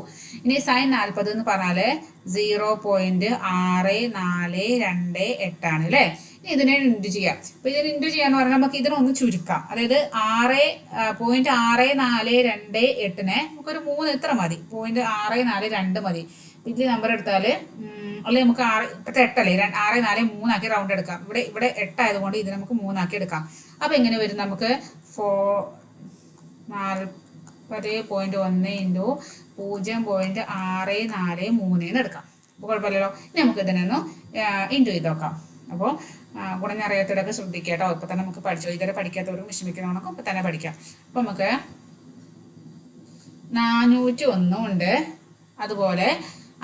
ഇനി sin 40 എന്ന് പറഞ്ഞാല് 0.6428 ആണ് അല്ലേ. ഇനി ഇതിനെ ഇൻറ്റു ചെയ്യാം. അപ്പൊ ഇതിന് ഇൻറ്റു ചെയ്യാന്ന് പറഞ്ഞാൽ നമുക്ക് ഇതിനൊന്ന് ചുരുക്കാം. അതായത് 0.6428 നമുക്കൊരു 3 ഇത്ര മതി. 0.642 മതി. ഇതിൽ നമ്പർ എടുത്താല് അല്ലെ നമുക്ക് 8 അല്ലേ, 643 ആക്കി റൗണ്ട് എടുക്കാം. ഇവിടെ 8 ആയതുകൊണ്ട് ഇത് നമുക്ക് 3 ആക്കി എടുക്കാം. അപ്പൊ എങ്ങനെ വരും? നമുക്ക് 40.1 ഇൻറ്റു 0.643 എന്ന് എടുക്കാം. അപ്പോൾ കുഴപ്പമില്ലല്ലോ. ഇനി നമുക്ക് ഇതിനൊന്ന് ഇൻറ്റു ചെയ്ത് നോക്കാം. അപ്പോൾ ഗുണനറിയാത്തവരൊക്കെ ശ്രദ്ധിക്കുക കേട്ടോ. ഇപ്പൊ തന്നെ നമുക്ക് പഠിച്ചു. ഇതുവരെ പഠിക്കാത്തവരും വിഷമിക്കുന്നവണൊക്കെ ഇപ്പൊ തന്നെ പഠിക്കാം. അപ്പൊ നമുക്ക് 401 ഉണ്ട്, അതുപോലെ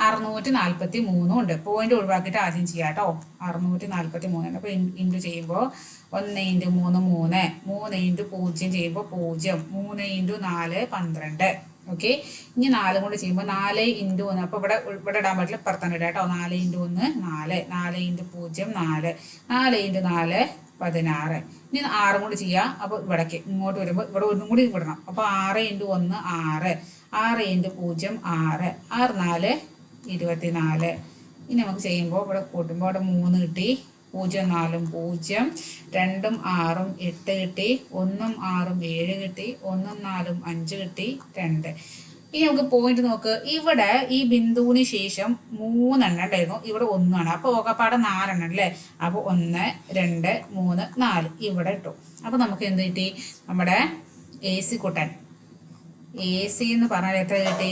643 ഉണ്ട്. പോയിന്റ് ഒഴിവാക്കിയിട്ട് ആദ്യം ചെയ്യാം കേട്ടോ. 643 ഉണ്ട്. അപ്പൊ ഇൻറ്റു ചെയ്യുമ്പോൾ 1 ഇൻറ്റു 3 3, 3 ഇൻറ്റു 0 ചെയ്യുമ്പോൾ 0, 3 ഇൻറ്റു 4 12. ഓക്കെ, ഇനി 4 കൊണ്ട് ചെയ്യുമ്പോൾ 4 ഇൻറ്റു 1. അപ്പൊ ഇവിടെ ഇടാൻ പറ്റില്ല, പുറത്താണ് ഇടാം കേട്ടോ. 4 ഇൻറ്റു 1 4, 4 ഇൻറ്റു 0 4, 4 ഇൻറ്റു 4 16. ഇനി 6 കൊണ്ട് ചെയ്യാം. അപ്പൊ ഇവിടേക്ക് ഇങ്ങോട്ട് വരുമ്പോൾ ഇവിടെ ഒന്നും കൂടി വിടണം. അപ്പൊ 6 ഇൻറ്റു 1 6, 6 ഇൻറ്റു 0 6, 6 4 24. ഇനി നമുക്ക് ചെയ്യുമ്പോൾ ഇവിടെ കൂട്ടുമ്പോൾ ഇവിടെ 3 കിട്ടി, 0 4 0, 2 6 8 കിട്ടി, 1 6 7 കിട്ടി, 1 4 5 കിട്ടി, 2. ഇനി നമുക്ക് പോയിന്റ് നോക്ക്. ഇവിടെ ഈ ബിന്ദുവിന് ശേഷം 3 എണ്ണം ഉണ്ടായിരുന്നു, ഇവിടെ 1 ആണ്. അപ്പോൾ ഓകപ്പാടെ 4 എണ്ണം അല്ലേ. അപ്പോൾ 1 2 3 4 ഇവിടെ ഇട്ടു. അപ്പോൾ നമുക്ക് എന്ത് കിട്ടി? നമ്മുടെ എ സി കൂട്ടാൻ. എ സി എന്ന് പറഞ്ഞാൽ എത്ര കിട്ടി?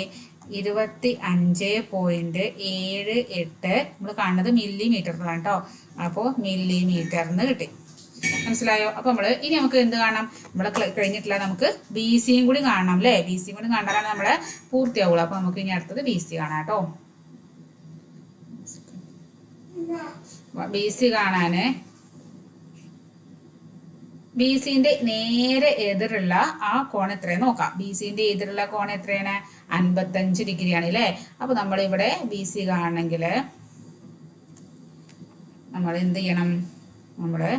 25.78. നമ്മൾ കാണുന്നത് മില്ലിമീറ്ററിലാണ് കേട്ടോ. അപ്പോൾ മില്ലിമീറ്ററിന് കിട്ടി. മനസ്സിലായോ? അപ്പൊ ഇനി നമുക്ക് എന്ത് കാണാം? നമ്മളെ കഴിഞ്ഞിട്ടില്ല, നമുക്ക് ബി സിയും കൂടി കാണണം അല്ലേ. ബി സിയും കൂടി കണ്ടാലാണ് നമ്മളെ പൂർത്തിയാവുള്ളൂ. അപ്പൊ നമുക്ക് ഇനി അടുത്തത് ബി സി കാണാം കേട്ടോ. ബി സി കാണാന് ബി സിന്റെ നേരെ എതിരുള്ള ആ കോൺ എത്രയാണ് നോക്കാം. ബി സിന്റെ എതിരുള്ള കോൺ എത്രയാണ്? 55 ഡിഗ്രിയാണ് അല്ലേ. അപ്പൊ നമ്മൾ ഇവിടെ ബി സി കാണണമെങ്കിൽ നമ്മൾ എന്ത് ചെയ്യണം? നമ്മള്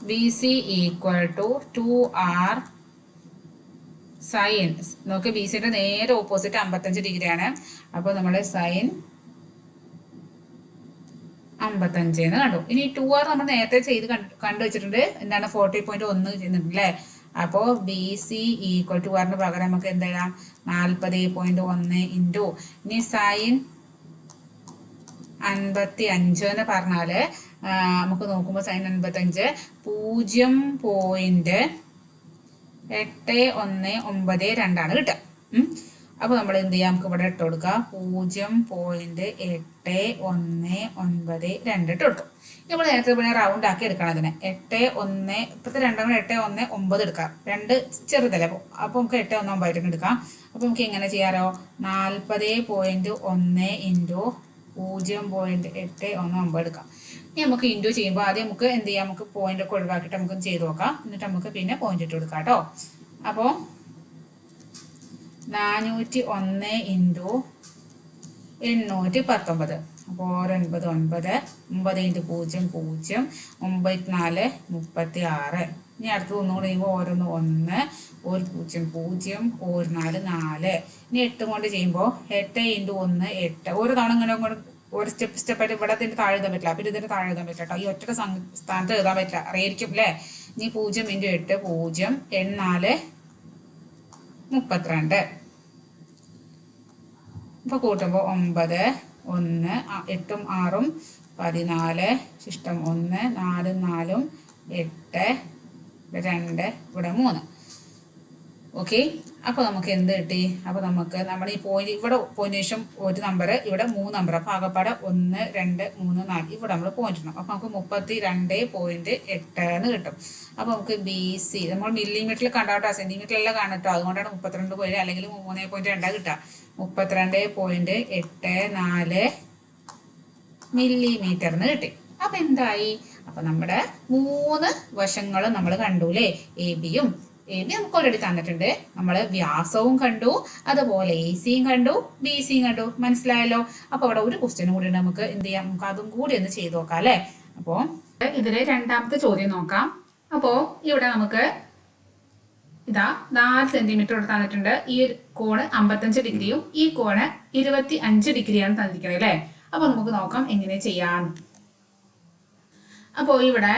B C equal to 2r sine. നോക്ക്, ബി സിയുടെ നേരെ ഓപ്പോസിറ്റ് 55 ഡിഗ്രിയാണ്. അപ്പോൾ നമ്മൾ സൈൻ 55 എന്ന് കണ്ടു. ഇനി 2r നമ്മൾ നേരത്തെ ചെയ്ത് കണ്ടുവച്ചിട്ടുണ്ട്. എന്താണ്? 40.1 ചെയ്യുന്നുണ്ട് അല്ലേ. അപ്പോൾ ബി സി ഈക്വൽ ടു ആറിന് പകരം നമുക്ക് എന്ത് ചെയ്യാം? 40.1 ഇൻറ്റു ഇനി സൈൻ 55 എന്ന് പറഞ്ഞാൽ നമുക്ക് നോക്കുമ്പോൾ സൈൻ 55 0.8192 കിട്ടുക. അപ്പോൾ നമ്മൾ എന്ത് ചെയ്യാം? നമുക്ക് ഇവിടെ ഇട്ട് കൊടുക്കുക 0.8192 ഇട്ട് കൊടുക്കും. നമ്മൾ നേരത്തെ പിന്നെ റൗണ്ട് ആക്കി എടുക്കണം അതിനെ. 8 ഇപ്പോഴത്തെ 2 8 1 9 എടുക്കാം. 2 ചെറുതല്ലേ, അപ്പോൾ നമുക്ക് 8 1 9 എടുക്കാം. അപ്പോൾ നമുക്ക് എങ്ങനെ ചെയ്യാറോ? 40.1 ഇൻറ്റു 0.819 എടുക്കാം. ഇനി നമുക്ക് ഇൻറ്റു ചെയ്യുമ്പോൾ ആദ്യം നമുക്ക് എന്ത് ചെയ്യാം? നമുക്ക് പോയിന്റ് ഒക്കെ ഒഴിവാക്കിയിട്ട് നമുക്ക് ചെയ്ത് നോക്കാം. എന്നിട്ട് നമുക്ക് പിന്നെ പോയിന്റ് ഇട്ട് കൊടുക്കാം കേട്ടോ. അപ്പോൾ 401 ഇൻറ്റു 819. അപ്പോൾ 9 9 9 ഇൻറ്റു 0 0 94 36. ഇനി അടുത്ത് ഒന്നുകൂടി ചെയ്യുമ്പോൾ ഓരോന്ന് 1 1 0 0 1 4 4. ഇനി 8 കൊണ്ട് ചെയ്യുമ്പോൾ 8 ഇൻറ്റു 1 8. ഒരു തവണ ഇങ്ങനെ ഒരു സ്റ്റെപ്പായിട്ട് ഇവിടെ ഇതിൻ്റെ താഴെ എഴുതാൻ പറ്റില്ല. പിന്നെ ഇതിൻ്റെ താഴെ എഴുതാൻ പറ്റില്ല കേട്ടോ. ഈ ഒറ്റ സ്ഥാനത്ത് എഴുതാൻ പറ്റില്ല, അറിയായിരിക്കും അല്ലേ. ഇനി 0 ഇൻറ്റു 8 0 8 4 32. ഇപ്പോൾ കൂട്ടുമ്പോൾ 9 1 8 6 14 ശിഷ്ടം 1 4 4 8 2 ഇവിടെ 3. ഓക്കെ. അപ്പോൾ നമുക്ക് എന്ത് കിട്ടി? അപ്പോൾ നമുക്ക് നമ്മൾ ഈ പോയിന്റ് ഇവിടെ പോയിന്റ് ശേഷം ഒരു നമ്പർ, ഇവിടെ 3 നമ്പർ. അപ്പോൾ ആകെപ്പാടെ 1 2 3 4 ഇവിടെ നമ്മൾ പോയിന്റ് ഇടണം. അപ്പോൾ നമുക്ക് 32.8 എന്ന് കിട്ടും. അപ്പോൾ നമുക്ക് ബി സി നമ്മൾ മില്ലിമീറ്ററിൽ കണ്ടാട്ടോ, സെന്റിമീറ്ററിലെല്ലാം കാണട്ടോ. അതുകൊണ്ടാണ് 32 പോയിന്റ് അല്ലെങ്കിൽ 3.2 കിട്ടുക. 32.84 മില്ലിമീറ്ററിന് കിട്ടി. അപ്പൊ എന്തായി? അപ്പൊ നമ്മുടെ 3 വശങ്ങളും നമ്മൾ കണ്ടുല്ലേ. എ ബി നമുക്ക് ഓൾറെഡി തന്നിട്ടുണ്ട്. നമ്മൾ വ്യാസവും കണ്ടു, അതുപോലെ എ സിയും കണ്ടു, ബി സിയും കണ്ടു. മനസ്സിലായല്ലോ. അപ്പൊ അവിടെ ഒരു ക്വസ്റ്റ്യനും കൂടി നമുക്ക് എന്ത് ചെയ്യാം? നമുക്ക് അതും കൂടി ഒന്ന് ചെയ്ത് നോക്കാം അല്ലെ. അപ്പോ ഇതിലെ രണ്ടാമത്തെ ചോദ്യം നോക്കാം. അപ്പോ ഇവിടെ നമുക്ക് ഇതാ 4 സെന്റിമീറ്റർ ഇവിടെ തന്നിട്ടുണ്ട്. ഈ കോണ് 55 ഡിഗ്രിയും ഈ കോണ് 25 ഡിഗ്രിയാണ് തന്നിരിക്കുന്നത് അല്ലെ. അപ്പൊ നമുക്ക് നോക്കാം എങ്ങനെ ചെയ്യാം. അപ്പോ ഇവിടെ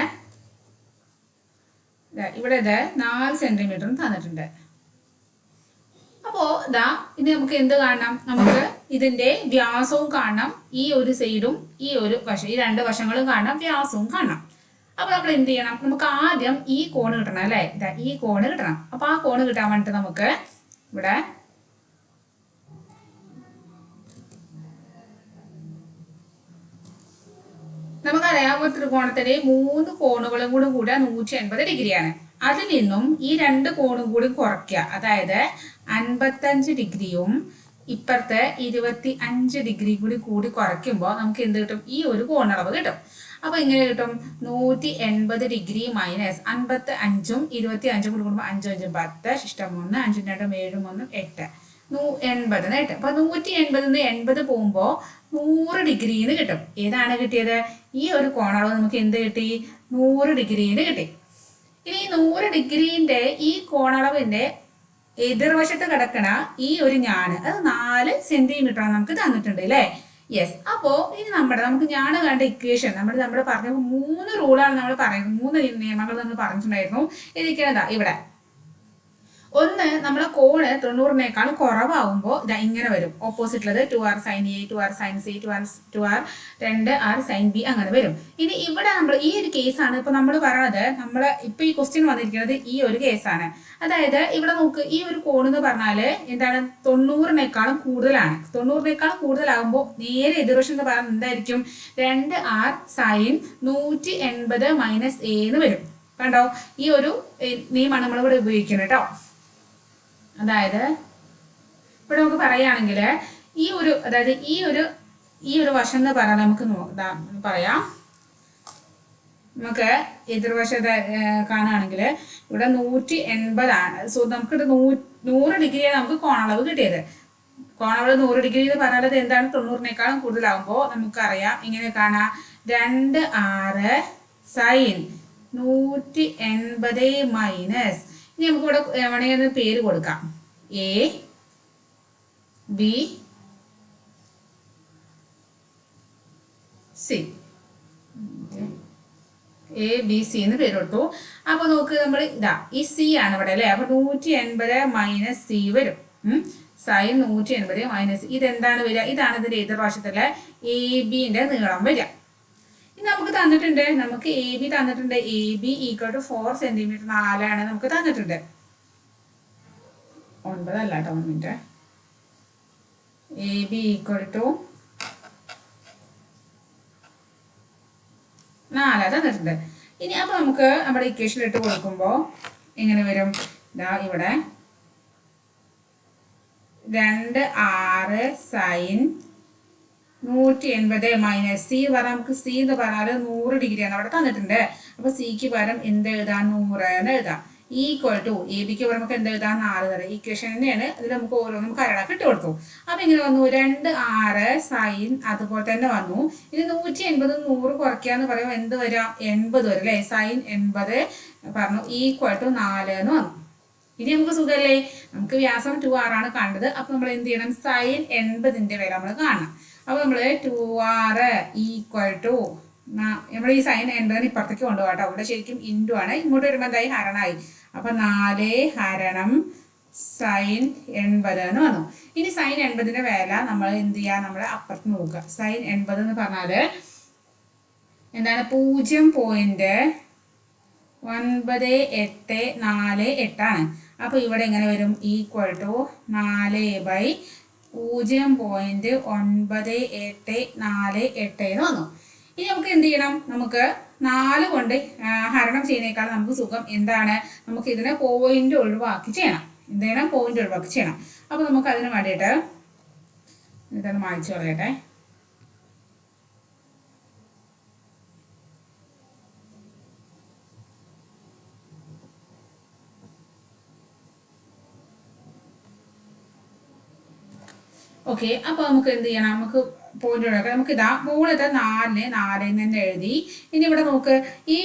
ഇത് 4 സെന്റിമീറ്ററും തന്നിട്ടുണ്ട്. അപ്പോ ഇതാ ഇനി നമുക്ക് എന്ത് കാണണം? നമുക്ക് ഇതിന്റെ വ്യാസവും കാണണം, ഈ ഒരു സൈഡും ഈ ഒരു വശം, ഈ 2 വശങ്ങളും കാണണം, വ്യാസവും കാണണം. അപ്പൊ നമ്മൾ എന്ത് ചെയ്യണം? നമുക്ക് ആദ്യം ഈ കോണ് കിട്ടണം അല്ലെ. ഇതാ ഈ കോണ് കിട്ടണം. അപ്പൊ ആ കോണ് കിട്ടാൻ വേണ്ടിട്ട് നമുക്ക് ഇവിടെ നമുക്കറിയാം ഒരു ത്രികോണത്തിന്റെ 3 കോണുകളും കൂടി 180 ഡിഗ്രിയാണ്. അതിൽ നിന്നും ഈ 2 കോണും കൂടി കുറയ്ക്കുക. അതായത് 55 ഡിഗ്രിയും ഇപ്പുറത്തെ 25 ഡിഗ്രി കൂടി കുറയ്ക്കുമ്പോൾ നമുക്ക് എന്ത് കിട്ടും? ഈ ഒരു കോണളവ് കിട്ടും. അപ്പൊ ഇങ്ങനെ കിട്ടും 180 ഡിഗ്രി മൈനസ് 55ഉം 25 കൂടി കൂടുമ്പോൾ 5 5 10 ശിഷ്ടം 1 5 2 7 1 8 80 8. അപ്പൊ 180 80 പോകുമ്പോ 100 ഡിഗ്രിന്ന് കിട്ടും. ഏതാണ് കിട്ടിയത്? ഈ ഒരു കോണളവ് നമുക്ക് എന്ത് കിട്ടി? 100 ഡിഗ്രിന്ന് കിട്ടി. ഇനി 100 ഡിഗ്രീന്റെ ഈ കോണളവിന്റെ എതിർവശത്ത് കിടക്കണ ഈ ഒരു ഞാന് അത് 4 സെന്റിമീറ്റർ നമുക്ക് തന്നിട്ടുണ്ട് അല്ലേ. യെസ്. അപ്പോൾ ഇനി നമുക്ക് ഞാൻ കണ്ട ഇക്വേഷൻ നമ്മൾ പറഞ്ഞ 3 റൂളാണ് നമ്മൾ പറയുന്നത്, 3 നിയമങ്ങൾ നമ്മൾ പറഞ്ഞിട്ടുണ്ടായിരുന്നു. ഇരിക്കുന്നതാ ഇവിടെ. ഒന്ന്, നമ്മളെ കോണ് 90-നേക്കാൾ കുറവാകുമ്പോൾ ഇങ്ങനെ വരും. ഓപ്പോസിറ്റുള്ളത് 2r sin A, 2r sin C, 2r 2r sin B അങ്ങനെ വരും. ഇനി ഇവിടെ നമ്മൾ ഈ ഒരു കേസാണ് ഇപ്പൊ നമ്മൾ പറയണത്. നമ്മൾ ഇപ്പൊ ഈ ക്വസ്റ്റ്യൻ വന്നിരിക്കുന്നത് ഈ ഒരു കേസാണ്. അതായത് ഇവിടെ നോക്ക്, ഈ ഒരു കോൺ എന്ന് പറഞ്ഞാല് എന്താണ്, 90-നേക്കാളും കൂടുതലാണ്. 90-നേക്കാളും കൂടുതലാകുമ്പോൾ നേരെ എതിർവശം എന്ന് പറയുന്നത് എന്തായിരിക്കും, 2r sin 180 - A എന്ന് വരും. കണ്ടോ, ഈ ഒരു നിയമമാണ് നമ്മൾ ഇവിടെ ഉപയോഗിക്കുന്നത് കേട്ടോ. അതായത് ഇവിടെ നമുക്ക് പറയുകയാണെങ്കിൽ ഈ ഒരു വശം എന്ന് പറഞ്ഞാൽ നമുക്ക് പറയാം, നമുക്ക് എതിർവശത്തെ കാണുകയാണെങ്കിൽ ഇവിടെ 180 സോ നമുക്കിവിടെ 100 ഡിഗ്രിയാണ് നമുക്ക് കോണളവ് കിട്ടിയത്. കോണളവ് 100 ഡിഗ്രി എന്ന് പറഞ്ഞാൽ എന്താണ്, 90-നേക്കാളും കൂടുതലാകുമ്പോൾ നമുക്കറിയാം ഇങ്ങനെ കാണാം, 2r sin 180 ഇനി നമുക്ക് ഇവിടെ വേണമെങ്കിൽ പേര് കൊടുക്കാം, A B C, ABC എന്ന് പേര് കൊടുത്തു. അപ്പൊ നോക്ക്, നമ്മൾ ഈ C ആണ് ഇവിടെ അല്ലേ. അപ്പൊ 180 - C വരും. sin 180 - ഇതെന്താണ് വരിക, ഇതാണ് ഇതിന്റെ എതിർവശത്തിലെ AB-ന്റെ നീളം വരിക. നമുക്ക് തന്നിട്ടുണ്ട്, നമുക്ക് AB തന്നിട്ടുണ്ട്. AB = 4 സെന്റിമീറ്റർ, 4 നമുക്ക് തന്നിട്ടുണ്ട്. 9 അല്ല കേട്ടോ, 1 മിനിറ്റ്. AB = 4 തന്നിട്ടുണ്ട്. ഇനി അപ്പൊ നമുക്ക് നമ്മുടെ ഇക്വേഷൻ ഇട്ട് കൊടുക്കുമ്പോൾ എങ്ങനെ വരും, ഇവിടെ 2r sin 180 - C പറഞ്ഞാൽ നമുക്ക് C എന്ന് പറഞ്ഞാൽ 100 ഡിഗ്രിയാണ് അവിടെ തന്നിട്ടുണ്ട്. അപ്പൊ സിക്ക് പകരം എന്ത് എഴുതാം, 100 എന്ന് എഴുതാം. = AB-ക്ക് പകരം നമുക്ക് എന്ത് എഴുതാം, 4 തരാം. ഇക്വേഷൻ തന്നെയാണ്. അതിൽ നമുക്ക് ഓരോന്നും കരണക്ക് ഇട്ട് കൊടുത്തു. അപ്പൊ ഇങ്ങനെ വന്നു, 2r sin അതുപോലെ തന്നെ വന്നു. ഇനി 180 100 കുറയ്ക്കാന്ന് പറയുമ്പോൾ എന്ത് വരാം, 80 വരും അല്ലെ. sin 80 പറഞ്ഞു = 4 എന്ന് വന്നു. ഇനി നമുക്ക് സുഖമല്ലേ, നമുക്ക് വ്യാസം 2r ആണ് കണ്ടത്. അപ്പൊ നമ്മൾ എന്ത് ചെയ്യണം, sin 80-ന്റെ വില നമ്മൾ കാണണം. അപ്പൊ നമ്മള് 2r = നമ്മൾ ഈ sin 80 ഇപ്പുറത്തേക്ക് കൊണ്ടുപോകാം കേട്ടോ. ഇവിടെ ശരിക്കും ഇൻറ്റു ആണ്, ഇങ്ങോട്ട് വരുമ്പോൾ എന്തായി, ഹരണമായി. അപ്പൊ 4 ഹരണം sin 80 എന്ന് വന്നു. ഇനി sin 80-ന്റെ വില നമ്മൾ എന്ത് ചെയ്യാ, നമ്മൾ അപ്പുറത്ത് നോക്കുക. sin 80 എന്ന് പറഞ്ഞാല് എന്താണ്, 0.9848 ആണ്. അപ്പൊ ഇവിടെ എങ്ങനെ വരും, = 4/0.9848 എന്ന് വന്നു. ഇനി നമുക്ക് എന്ത് ചെയ്യണം, നമുക്ക് 4 കൊണ്ട് ഹരണം ചെയ്യുന്നേക്കാൾ നമുക്ക് സുഖം എന്താണ്, നമുക്ക് ഇതിനെ പോയിന്റ് ഒഴിവാക്കി ചെയ്യണം. എന്ത് ചെയ്യണം, പോയിന്റ് ഒഴിവാക്കി ചെയ്യണം. അപ്പൊ നമുക്ക് അതിന് വേണ്ടിയിട്ട് ഇതൊന്ന് മായ്ച്ചു കളയട്ടെ. ഓക്കെ, അപ്പൊ നമുക്ക് എന്ത് ചെയ്യണം, നമുക്ക് പോയിന്റ് ഒഴിവാക്കാം. നമുക്ക് മുകളിലത്തെ 4 തന്നെ എഴുതി. ഇനി ഇവിടെ നോക്ക്, ഈ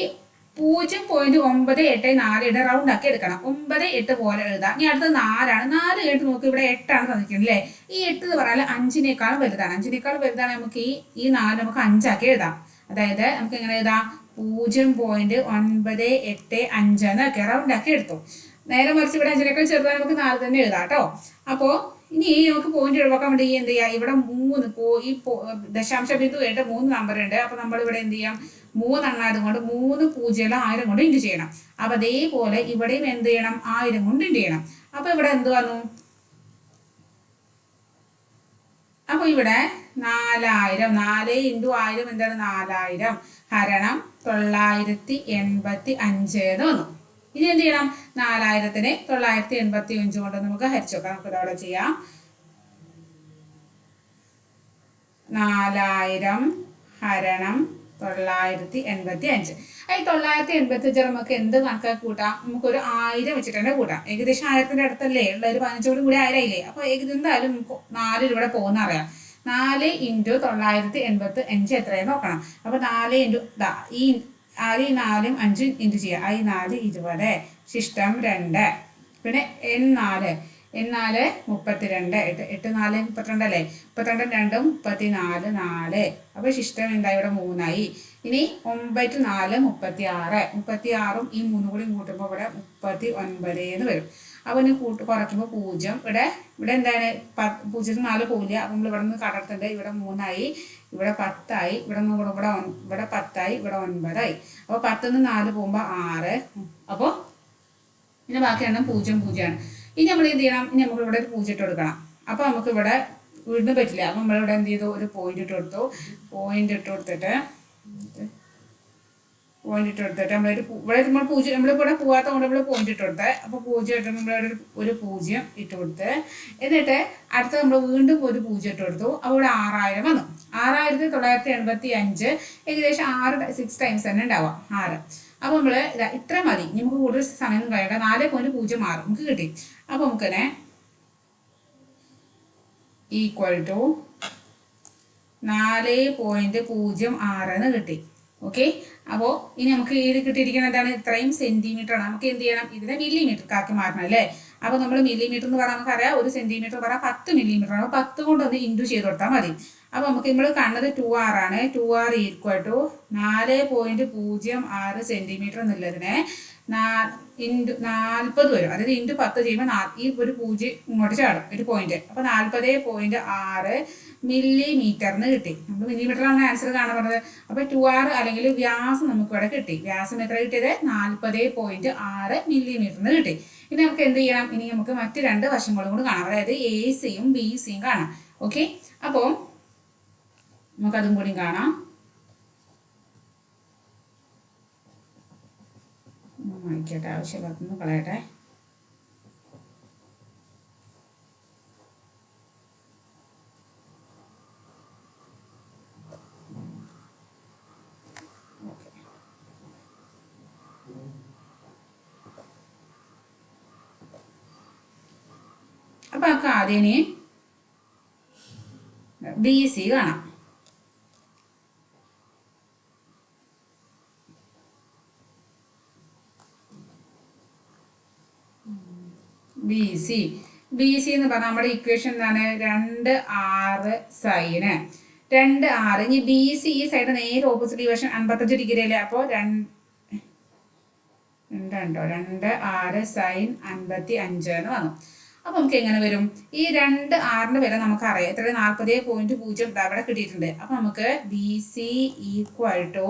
0.984 റൗണ്ട് ആക്കി എടുക്കണം. 98 പോലെ എഴുതാം. ഇനി അടുത്ത 4 ആണ്. 4 കേട്ട് നോക്ക്, ഇവിടെ 8 ആണ് തന്നിരിക്കുന്നത് അല്ലേ. ഈ 8 എന്ന് പറഞ്ഞാൽ 5-നേക്കാളും വലുതാണ്. 5-നേക്കാളും വലുതാണ്. നമുക്ക് ഈ 4 നമുക്ക് 5 ആക്കി എഴുതാം. അതായത് നമുക്ക് എങ്ങനെ എഴുതാം, 0.985 എന്നൊക്കെ റൗണ്ട് ആക്കി എടുത്തു. നേരെ മറിച്ച് ഇവിടെ 5-നേക്കാൾ ചെറുതാണ്, നമുക്ക് 4 തന്നെ എഴുതാം കേട്ടോ. അപ്പോ ഇനി നമുക്ക് പോയിന്റ് ഒഴിവാക്കാൻ വേണ്ടി എന്ത് ചെയ്യാം, ഇവിടെ 3 ഈ ദശാംശ ബിന്ദു കേട്ട് 3 നമ്പർ ഉണ്ട്. അപ്പൊ നമ്മൾ ഇവിടെ എന്ത് ചെയ്യാം, 3 എണ്ണായത് കൊണ്ട് 3 0 1000 കൊണ്ട് ഇൻറ്റു ചെയ്യണം. അപ്പൊ അതേപോലെ ഇവിടെയും എന്ത് ചെയ്യണം, 1000 കൊണ്ട് ഇൻറ്റു ചെയ്യണം. അപ്പൊ ഇവിടെ എന്ത് വന്നു, അപ്പൊ ഇവിടെ 4000, 4 × 1000 എന്താണ്, 4000 ഹരണം 985 എന്ന് വന്നു. ഇനി എന്ത് ചെയ്യണം, 4000-നെ 985 കൊണ്ട് നമുക്ക് ഹരിച്ചു നോക്കാം. നമുക്ക് ഇതവിടെ ചെയ്യാം. 4000 ഹരണം 985. ഈ 985 നമുക്ക് എന്ത് കണക്കാക്കി കൂട്ടാം, നമുക്കൊരു 1000 വെച്ചിട്ട് തന്നെ കൂട്ടാം. ഏകദേശം 1000-ന്റെ അടുത്തല്ലേ ഉള്ള, ഒരു 15 കൂടി 1000 ആയില്ലേ. അപ്പൊ എന്തായാലും 4 ഇവിടെ പോകുന്ന അറിയാം. 4 × 985 എത്രയാണ് നോക്കണം. അപ്പൊ 4 × ഈ 4 ഉം 5 ഇൻറ്റു ചെയ്യുക. 4 20 ശിഷ്ടം 2. പിന്നെ N4 4 32 8 4 32 അല്ലേ 32 2 34 4 അപ്പോൾ ശിഷ്ടം എന്തായി ഇവിടെ 3 ആയി ഇനി 9 4 36 36ഉം ഈ 3 കൂടി കൂട്ടുമ്പോൾ ഇവിടെ 39 എന്ന് വരും അപ്പോൾ ഇനി കുറയ്ക്കുമ്പോൾ 0 ഇവിടെ എന്താണ് 0 4 പോവില്ല അപ്പോൾ നമ്മൾ ഇവിടെ നിന്ന് കടത്തുന്നുണ്ട് ഇവിടെ 3 ആയി ഇവിടെ 10 ആയി ഇവിടെ 10 ആയി ഇവിടെ 9 ആയി അപ്പോൾ 10 നിന്ന് 4 പോകുമ്പോൾ 6 അപ്പോൾ പിന്നെ ബാക്കി എണ്ണം 0 0 ആണ് ഇനി നമ്മൾ എന്ത് ചെയ്യണം ഇനി നമുക്ക് ഇവിടെ ഒരു 0 ഇട്ട് കൊടുക്കണം അപ്പോൾ നമുക്ക് ഇവിടെ വീണ്ടും പറ്റില്ല അപ്പോൾ നമ്മളിവിടെ എന്ത് ചെയ്തു ഒരു പോയിന്റ് ഇട്ട് കൊടുത്തു പോയിന്റ് ഇട്ട് കൊടുത്തിട്ട് നമ്മളൊരു ഇവിടെ നമ്മൾ 0 നമ്മളിവിടെ പോകാത്ത കൊണ്ട് നമ്മൾ പോയിന്റ് ഇട്ട് കൊടുത്തത് അപ്പോൾ 0 ഇട്ട് നമ്മളിവിടെ ഒരു 0 ഇട്ട് കൊടുത്ത് എന്നിട്ട് അടുത്ത നമ്മൾ വീണ്ടും ഒരു 0 ഇട്ട് കൊടുത്തു അപ്പോൾ ഇവിടെ 6000 വന്നു 6985 ഏകദേശം 6 ടൈംസ് തന്നെ ഉണ്ടാവാം 6 അപ്പോൾ നമ്മൾ ഇത്ര മതി നമുക്ക് കൂടുതൽ സമയം കഴിയട്ടെ 4.06 നമുക്ക് കിട്ടി അപ്പോൾ നമുക്ക് തന്നെ ഈക്വൽ ടു 4.06 എന്ന് കിട്ടി ഓക്കെ അപ്പോൾ ഇനി നമുക്ക് ഈ കിട്ടിയിരിക്കുന്നത് എന്താണ് ഇത്രയും സെന്റിമീറ്റർ ആണ് നമുക്ക് എന്ത് ചെയ്യണം ഇതിനെ മില്ലിമീറ്റർ ആക്കി മാറ്റണം അല്ലേ അപ്പോൾ നമ്മൾ മില്ലിമീറ്റർ എന്ന് പറഞ്ഞാൽ നമുക്കറിയാം ഒരു സെന്റിമീറ്റർ പറയാം 10 മില്ലിമീറ്റർ ആണ് 10 കൊണ്ടൊന്ന് ഇൻറ്റു ചെയ്ത് കൊടുത്താൽ മതി അപ്പോൾ നമുക്ക് നമ്മൾ കാണുന്നത് 2r ആണ് 2r ഈക്വൽ ടു 4.06 സെന്റിമീറ്റർ എന്നുള്ളതിനെ 40 വരും അതായത് ഇൻറ്റു 10 ചെയ്യുമ്പോൾ ഈ ഒരു 0 ഇങ്ങോട്ട് ചാടും ഒരു പോയിന്റ് അപ്പോൾ 40.6 മില്ലിമീറ്ററിന് കിട്ടി നമ്മൾ മില്ലിമീറ്ററാണ് ആൻസർ കാണാൻ പറഞ്ഞത് അപ്പോൾ 2r അല്ലെങ്കിൽ വ്യാസം നമുക്ക് ഇവിടെ കിട്ടി വ്യാസം എത്ര കിട്ടിയത് 40.6 മില്ലിമീറ്ററിന് കിട്ടി ഇനി നമുക്ക് എന്ത് ചെയ്യണം ഇനി നമുക്ക് മറ്റ് രണ്ട് വശങ്ങളും കൂടി കാണാം അതായത് AC-യും BC-യും കാണാം ഓക്കെ അപ്പോൾ നമുക്കതും കൂടി കാണാം മായ്ക്കട്ടെ ആവശ്യമില്ലാത്തൊന്ന് കളയട്ടെ അപ്പോൾ നമുക്ക് ആദ്യം BC കാണാം BC എന്ന് പറഞ്ഞാൽ നമ്മുടെ ഇക്വേഷൻ എന്താണ് 2r സൈന് 2r ഇനി BC ഈ സൈഡ് നേരെ ഓപ്പോസിറ്റ് ഡിവിഷൻ 55 ഡിഗ്രി അല്ലേ അപ്പോൾ 2r സൈൻ 55 എന്ന് വന്നു അപ്പോൾ നമുക്ക് എങ്ങനെ വരും ഈ 2r വില നമുക്കറിയാം എത്ര 40.0 അവിടെ കിട്ടിയിട്ടുണ്ട് അപ്പോൾ നമുക്ക് BC equal to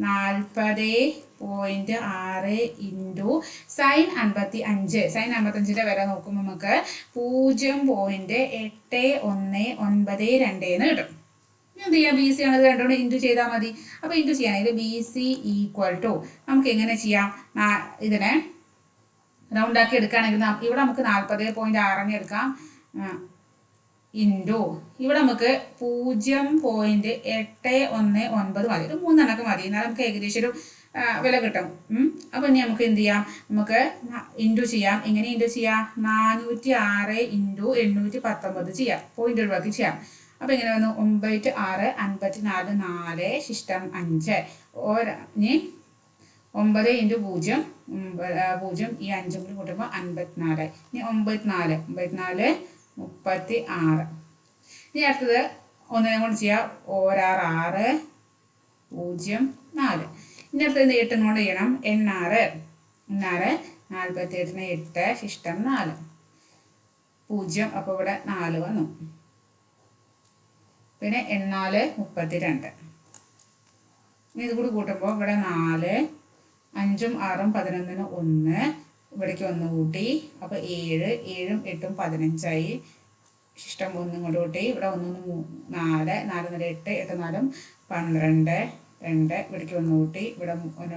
40.6 into sine 55 sine 55ൻ്റെ വില നോക്കുമ്പോൾ നമുക്ക് 0.8192 എന്ന് കിട്ടും എന്ത് ചെയ്യാം BC ആണ് രണ്ടുകൊണ്ട് ഇൻറ്റു ചെയ്താൽ മതി അപ്പോൾ ഇൻറ്റു ചെയ്യാനായിട്ട് BC ഈക്വൽ ടു നമുക്ക് എങ്ങനെ ചെയ്യാം ഇതിനെ റൗണ്ട് ആക്കി എടുക്കുകയാണെങ്കിൽ ഇവിടെ നമുക്ക് 40.6 എടുക്കാം ഇൻറ്റു ഇവിടെ നമുക്ക് 0.819 മതി ഒരു 3 എണ്ണക്ക് മതി എന്നാൽ നമുക്ക് ഏകദേശം ഒരു വില കിട്ടും അപ്പോൾ ഇനി നമുക്ക് എന്ത് ചെയ്യാം നമുക്ക് ഇൻറ്റു ചെയ്യാം എങ്ങനെ ഇൻറ്റു ചെയ്യാം 406 ഇൻറ്റു 819 ചെയ്യാം പോയിന്റ് ഒഴിവാക്കി ചെയ്യാം അപ്പോൾ ഇങ്ങനെ വന്നു 9 6 54 4 ശിഷ്ടം 5 ഇനി 9 ഇൻറ്റു 0 0 ഈ 5 കൂടി കൂട്ടുമ്പോൾ 54 ഇനി 94 36 ഇനി അടുത്തത് ഒന്നിനെ കൊണ്ട് ചെയ്യാം 6 0 4 ഇനി അടുത്തത് 8 കൊണ്ട് ചെയ്യണം 8 48 8 ശിഷ്ടം 4 0 അപ്പോൾ ഇവിടെ 4 വന്നു പിന്നെ 4 32 ഇനി ഇത് കൂടി കൂട്ടുമ്പോൾ ഇവിടെ 4 5ഉം 6ഉം 11 1 ഇവിടേക്ക് 1 കൂട്ടി അപ്പോൾ 7 7ഉം 8ഉം 15 ആയി ശിഷ്ടം 1 കൊണ്ട് കൂട്ടി ഇവിടെ 1 4 4 8 8 4 12 2 ഇവിടേക്ക് 1 കൂട്ടി ഇവിടെ 1 2 3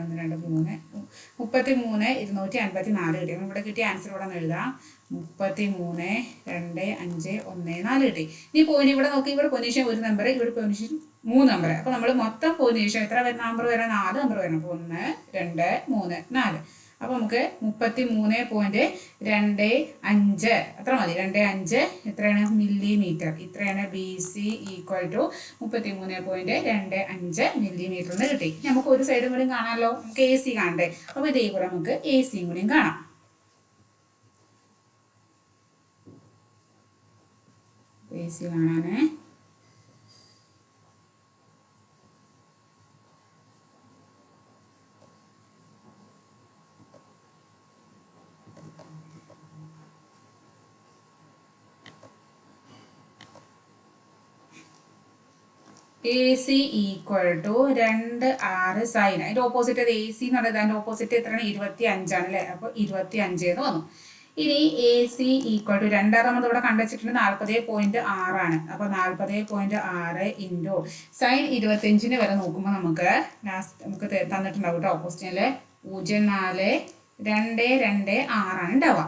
33 254 കിട്ടി ഇവിടെ കിട്ടിയ ആൻസർ ഇവിടെ നിന്ന് എഴുതാം 33 2 5 1 4 കിട്ടി ഇനി പോയിന്റ് ഇവിടെ നോക്കി ഇവിടെ പൊസിഷൻ ഒരു നമ്പർ ഇവിടെ പൊസിഷൻ 3 നമ്പർ അപ്പോൾ നമ്മൾ മൊത്തം പൊസിഷൻ എത്ര നമ്പർ വരാം 4 നമ്പർ വരണം 1 2 3 4 അപ്പോൾ നമുക്ക് 33.25 അത്ര മതി 25 എത്രയാണ് മില്ലിമീറ്റർ ഇത്രയാണ് BC ഈക്വൽ ടു 33.25 മില്ലിമീറ്ററിന് കിട്ടി നമുക്ക് ഒരു സൈഡും കൂടി കാണാമല്ലോ നമുക്ക് AC കാണണ്ടേ അപ്പോൾ ഇതേപോലെ നമുക്ക് AC കൂടിയും കാണാം AC കാണാനേ. AC equal to 2R sine. അതിന്റെ ഓപ്പോസിറ്റ് അത് AC എന്ന് പറയുന്നത് അതിന്റെ ഓപ്പോസിറ്റ് എത്രയാണ്? 25 അല്ലേ? അപ്പോൾ 25 എന്ന് വന്നു. ഇനി AC ഈക്വൽ ടു 2R നമ്മൾ ഇവിടെ കണ്ടുവച്ചിട്ടുണ്ട് 40.6 അപ്പോൾ 40.6 ഇൻറ്റു സൈൻ 25 വരെ നോക്കുമ്പോൾ നമുക്ക് നമുക്ക് തന്നിട്ടുണ്ടാവും കേട്ടോ ക്വസ്റ്റ്യനില് 0.426 ഉണ്ടാവുക.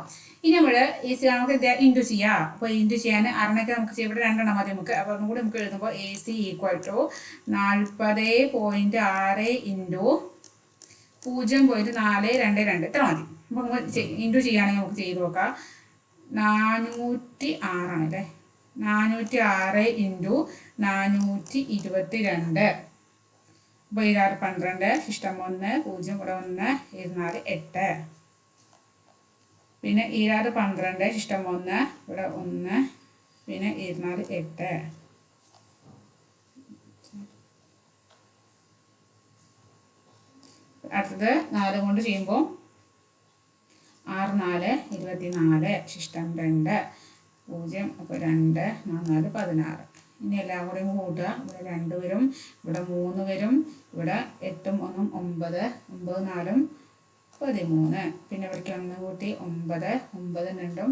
ഇനി നമ്മൾ AC നമുക്ക് ഇൻറ്റു ചെയ്യാം. അപ്പോൾ ഇൻറ്റു ചെയ്യാൻ അരണൊക്കെ നമുക്ക് ഇവിടെ 2 മതി നമുക്ക്. അപ്പോൾ ഒന്നും കൂടി നമുക്ക് എഴുതുമ്പോൾ AC ഈക്വൽ ടു 40.6 ഇൻറ്റു 0.422 ഇത്ര മതി. അപ്പോൾ നമുക്ക് ഇൻറ്റു ചെയ്യുകയാണെങ്കിൽ നമുക്ക് ചെയ്ത് നോക്കാം. 406 അല്ലേ? 406 ഇൻറ്റു 422. അപ്പോൾ 12 ശിഷ്ടം 1 0 ഇവിടെ 1 24 8. പിന്നെ 12 ശിഷ്ടം 1 ഇവിടെ 1 പിന്നെ 24 8. അടുത്തത് 4 കൊണ്ട് ചെയ്യുമ്പോൾ 6 4 24 ശിഷ്ടം 2 0 അപ്പോൾ 2 4 16. ഇനി എല്ലാം കൂടെ കൂട്ടുക. ഇവിടെ 2 വരും, ഇവിടെ 3 വരും, ഇവിടെ 8 1 9 9 4 13. പിന്നെ ഇവിടേക്ക് 1 കൂട്ടി 9 9 2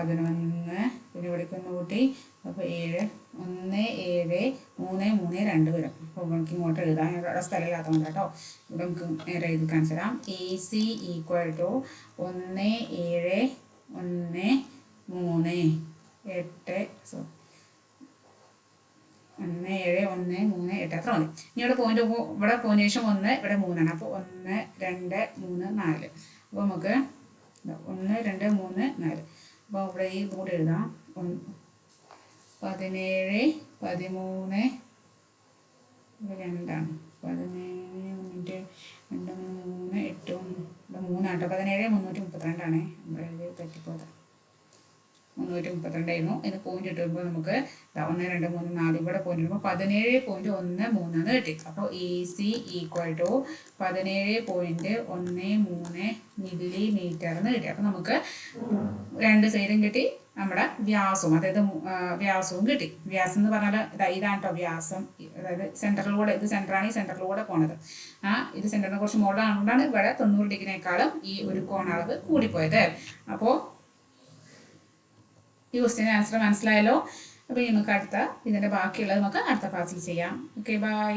11. പിന്നെ ഇവിടേക്ക് 1 കൂട്ടി അപ്പോൾ 7 1 7 3 3 2 വരും. അപ്പോൾ നമുക്ക് ഇങ്ങോട്ട് എഴുതാം. ഇവിടെ സ്ഥലമില്ലാത്തതുകൊണ്ട് കേട്ടോ. ഇവിടെ നമുക്ക് നേരെ എഴുതി കാണിച്ചു തരാം. AC ഈക്വൽ ടു 1 7 1 3 8 1 7 1 3 8 അത്ര മതി. ഇനി ഇവിടെ പോയിന്റ് ഇവിടെ പോയിന്റ് ശേഷം 1 ഇവിടെ 3 അപ്പോൾ 1 2 3 4. അപ്പോൾ നമുക്ക് 1 2 3 4. അപ്പോൾ ഇവിടെ ഈ കൂടെ എഴുതാം. 17 13 2 17 2 3 8 ഇവിടെ 3 ആട്ടോ. 17 332 ഇവിടെ എഴുതി തെറ്റിപ്പോയത് 332 ആയിരുന്നു. ഇതിന് പോയിന്റ് ഇട്ടുമ്പോൾ നമുക്ക് 1 2 3 4 ഇവിടെ പോയിന്റ് ഇടുമ്പോൾ 17.13 കിട്ടി. അപ്പോൾ AC ഈക്വൽ ടു 17.13 മില്ലിമീറ്റർ എന്ന് കിട്ടി. അപ്പോൾ നമുക്ക് 2 സൈഡും കിട്ടി, നമ്മുടെ വ്യാസവും അതായത് വ്യാസവും കിട്ടി. വ്യാസം എന്ന് പറഞ്ഞാൽ ഇതാണ് കേട്ടോ വ്യാസം. അതായത് സെൻറ്ററിലൂടെ ഇത് സെൻറ്ററാണ്, ഈ സെൻറ്ററിലൂടെ പോണത്. ഇത് സെൻറ്ററിനെ കുറച്ച് മുകളിലാണെന്നുകൊണ്ടാണ് ഇവിടെ 90 ഡിഗ്രിനേക്കാളും ഈ ഒരു കോണളവ് കൂടിപ്പോയത്. അപ്പോൾ ഈ ക്വസ്റ്റ്യൻ ആൻസർ മനസ്സിലായല്ലോ. അപ്പോൾ നമുക്ക് ഇതിൻ്റെ ബാക്കിയുള്ളത് നമുക്ക് അടുത്ത ക്ലാസ്സിൽ ചെയ്യാം. Okay, by.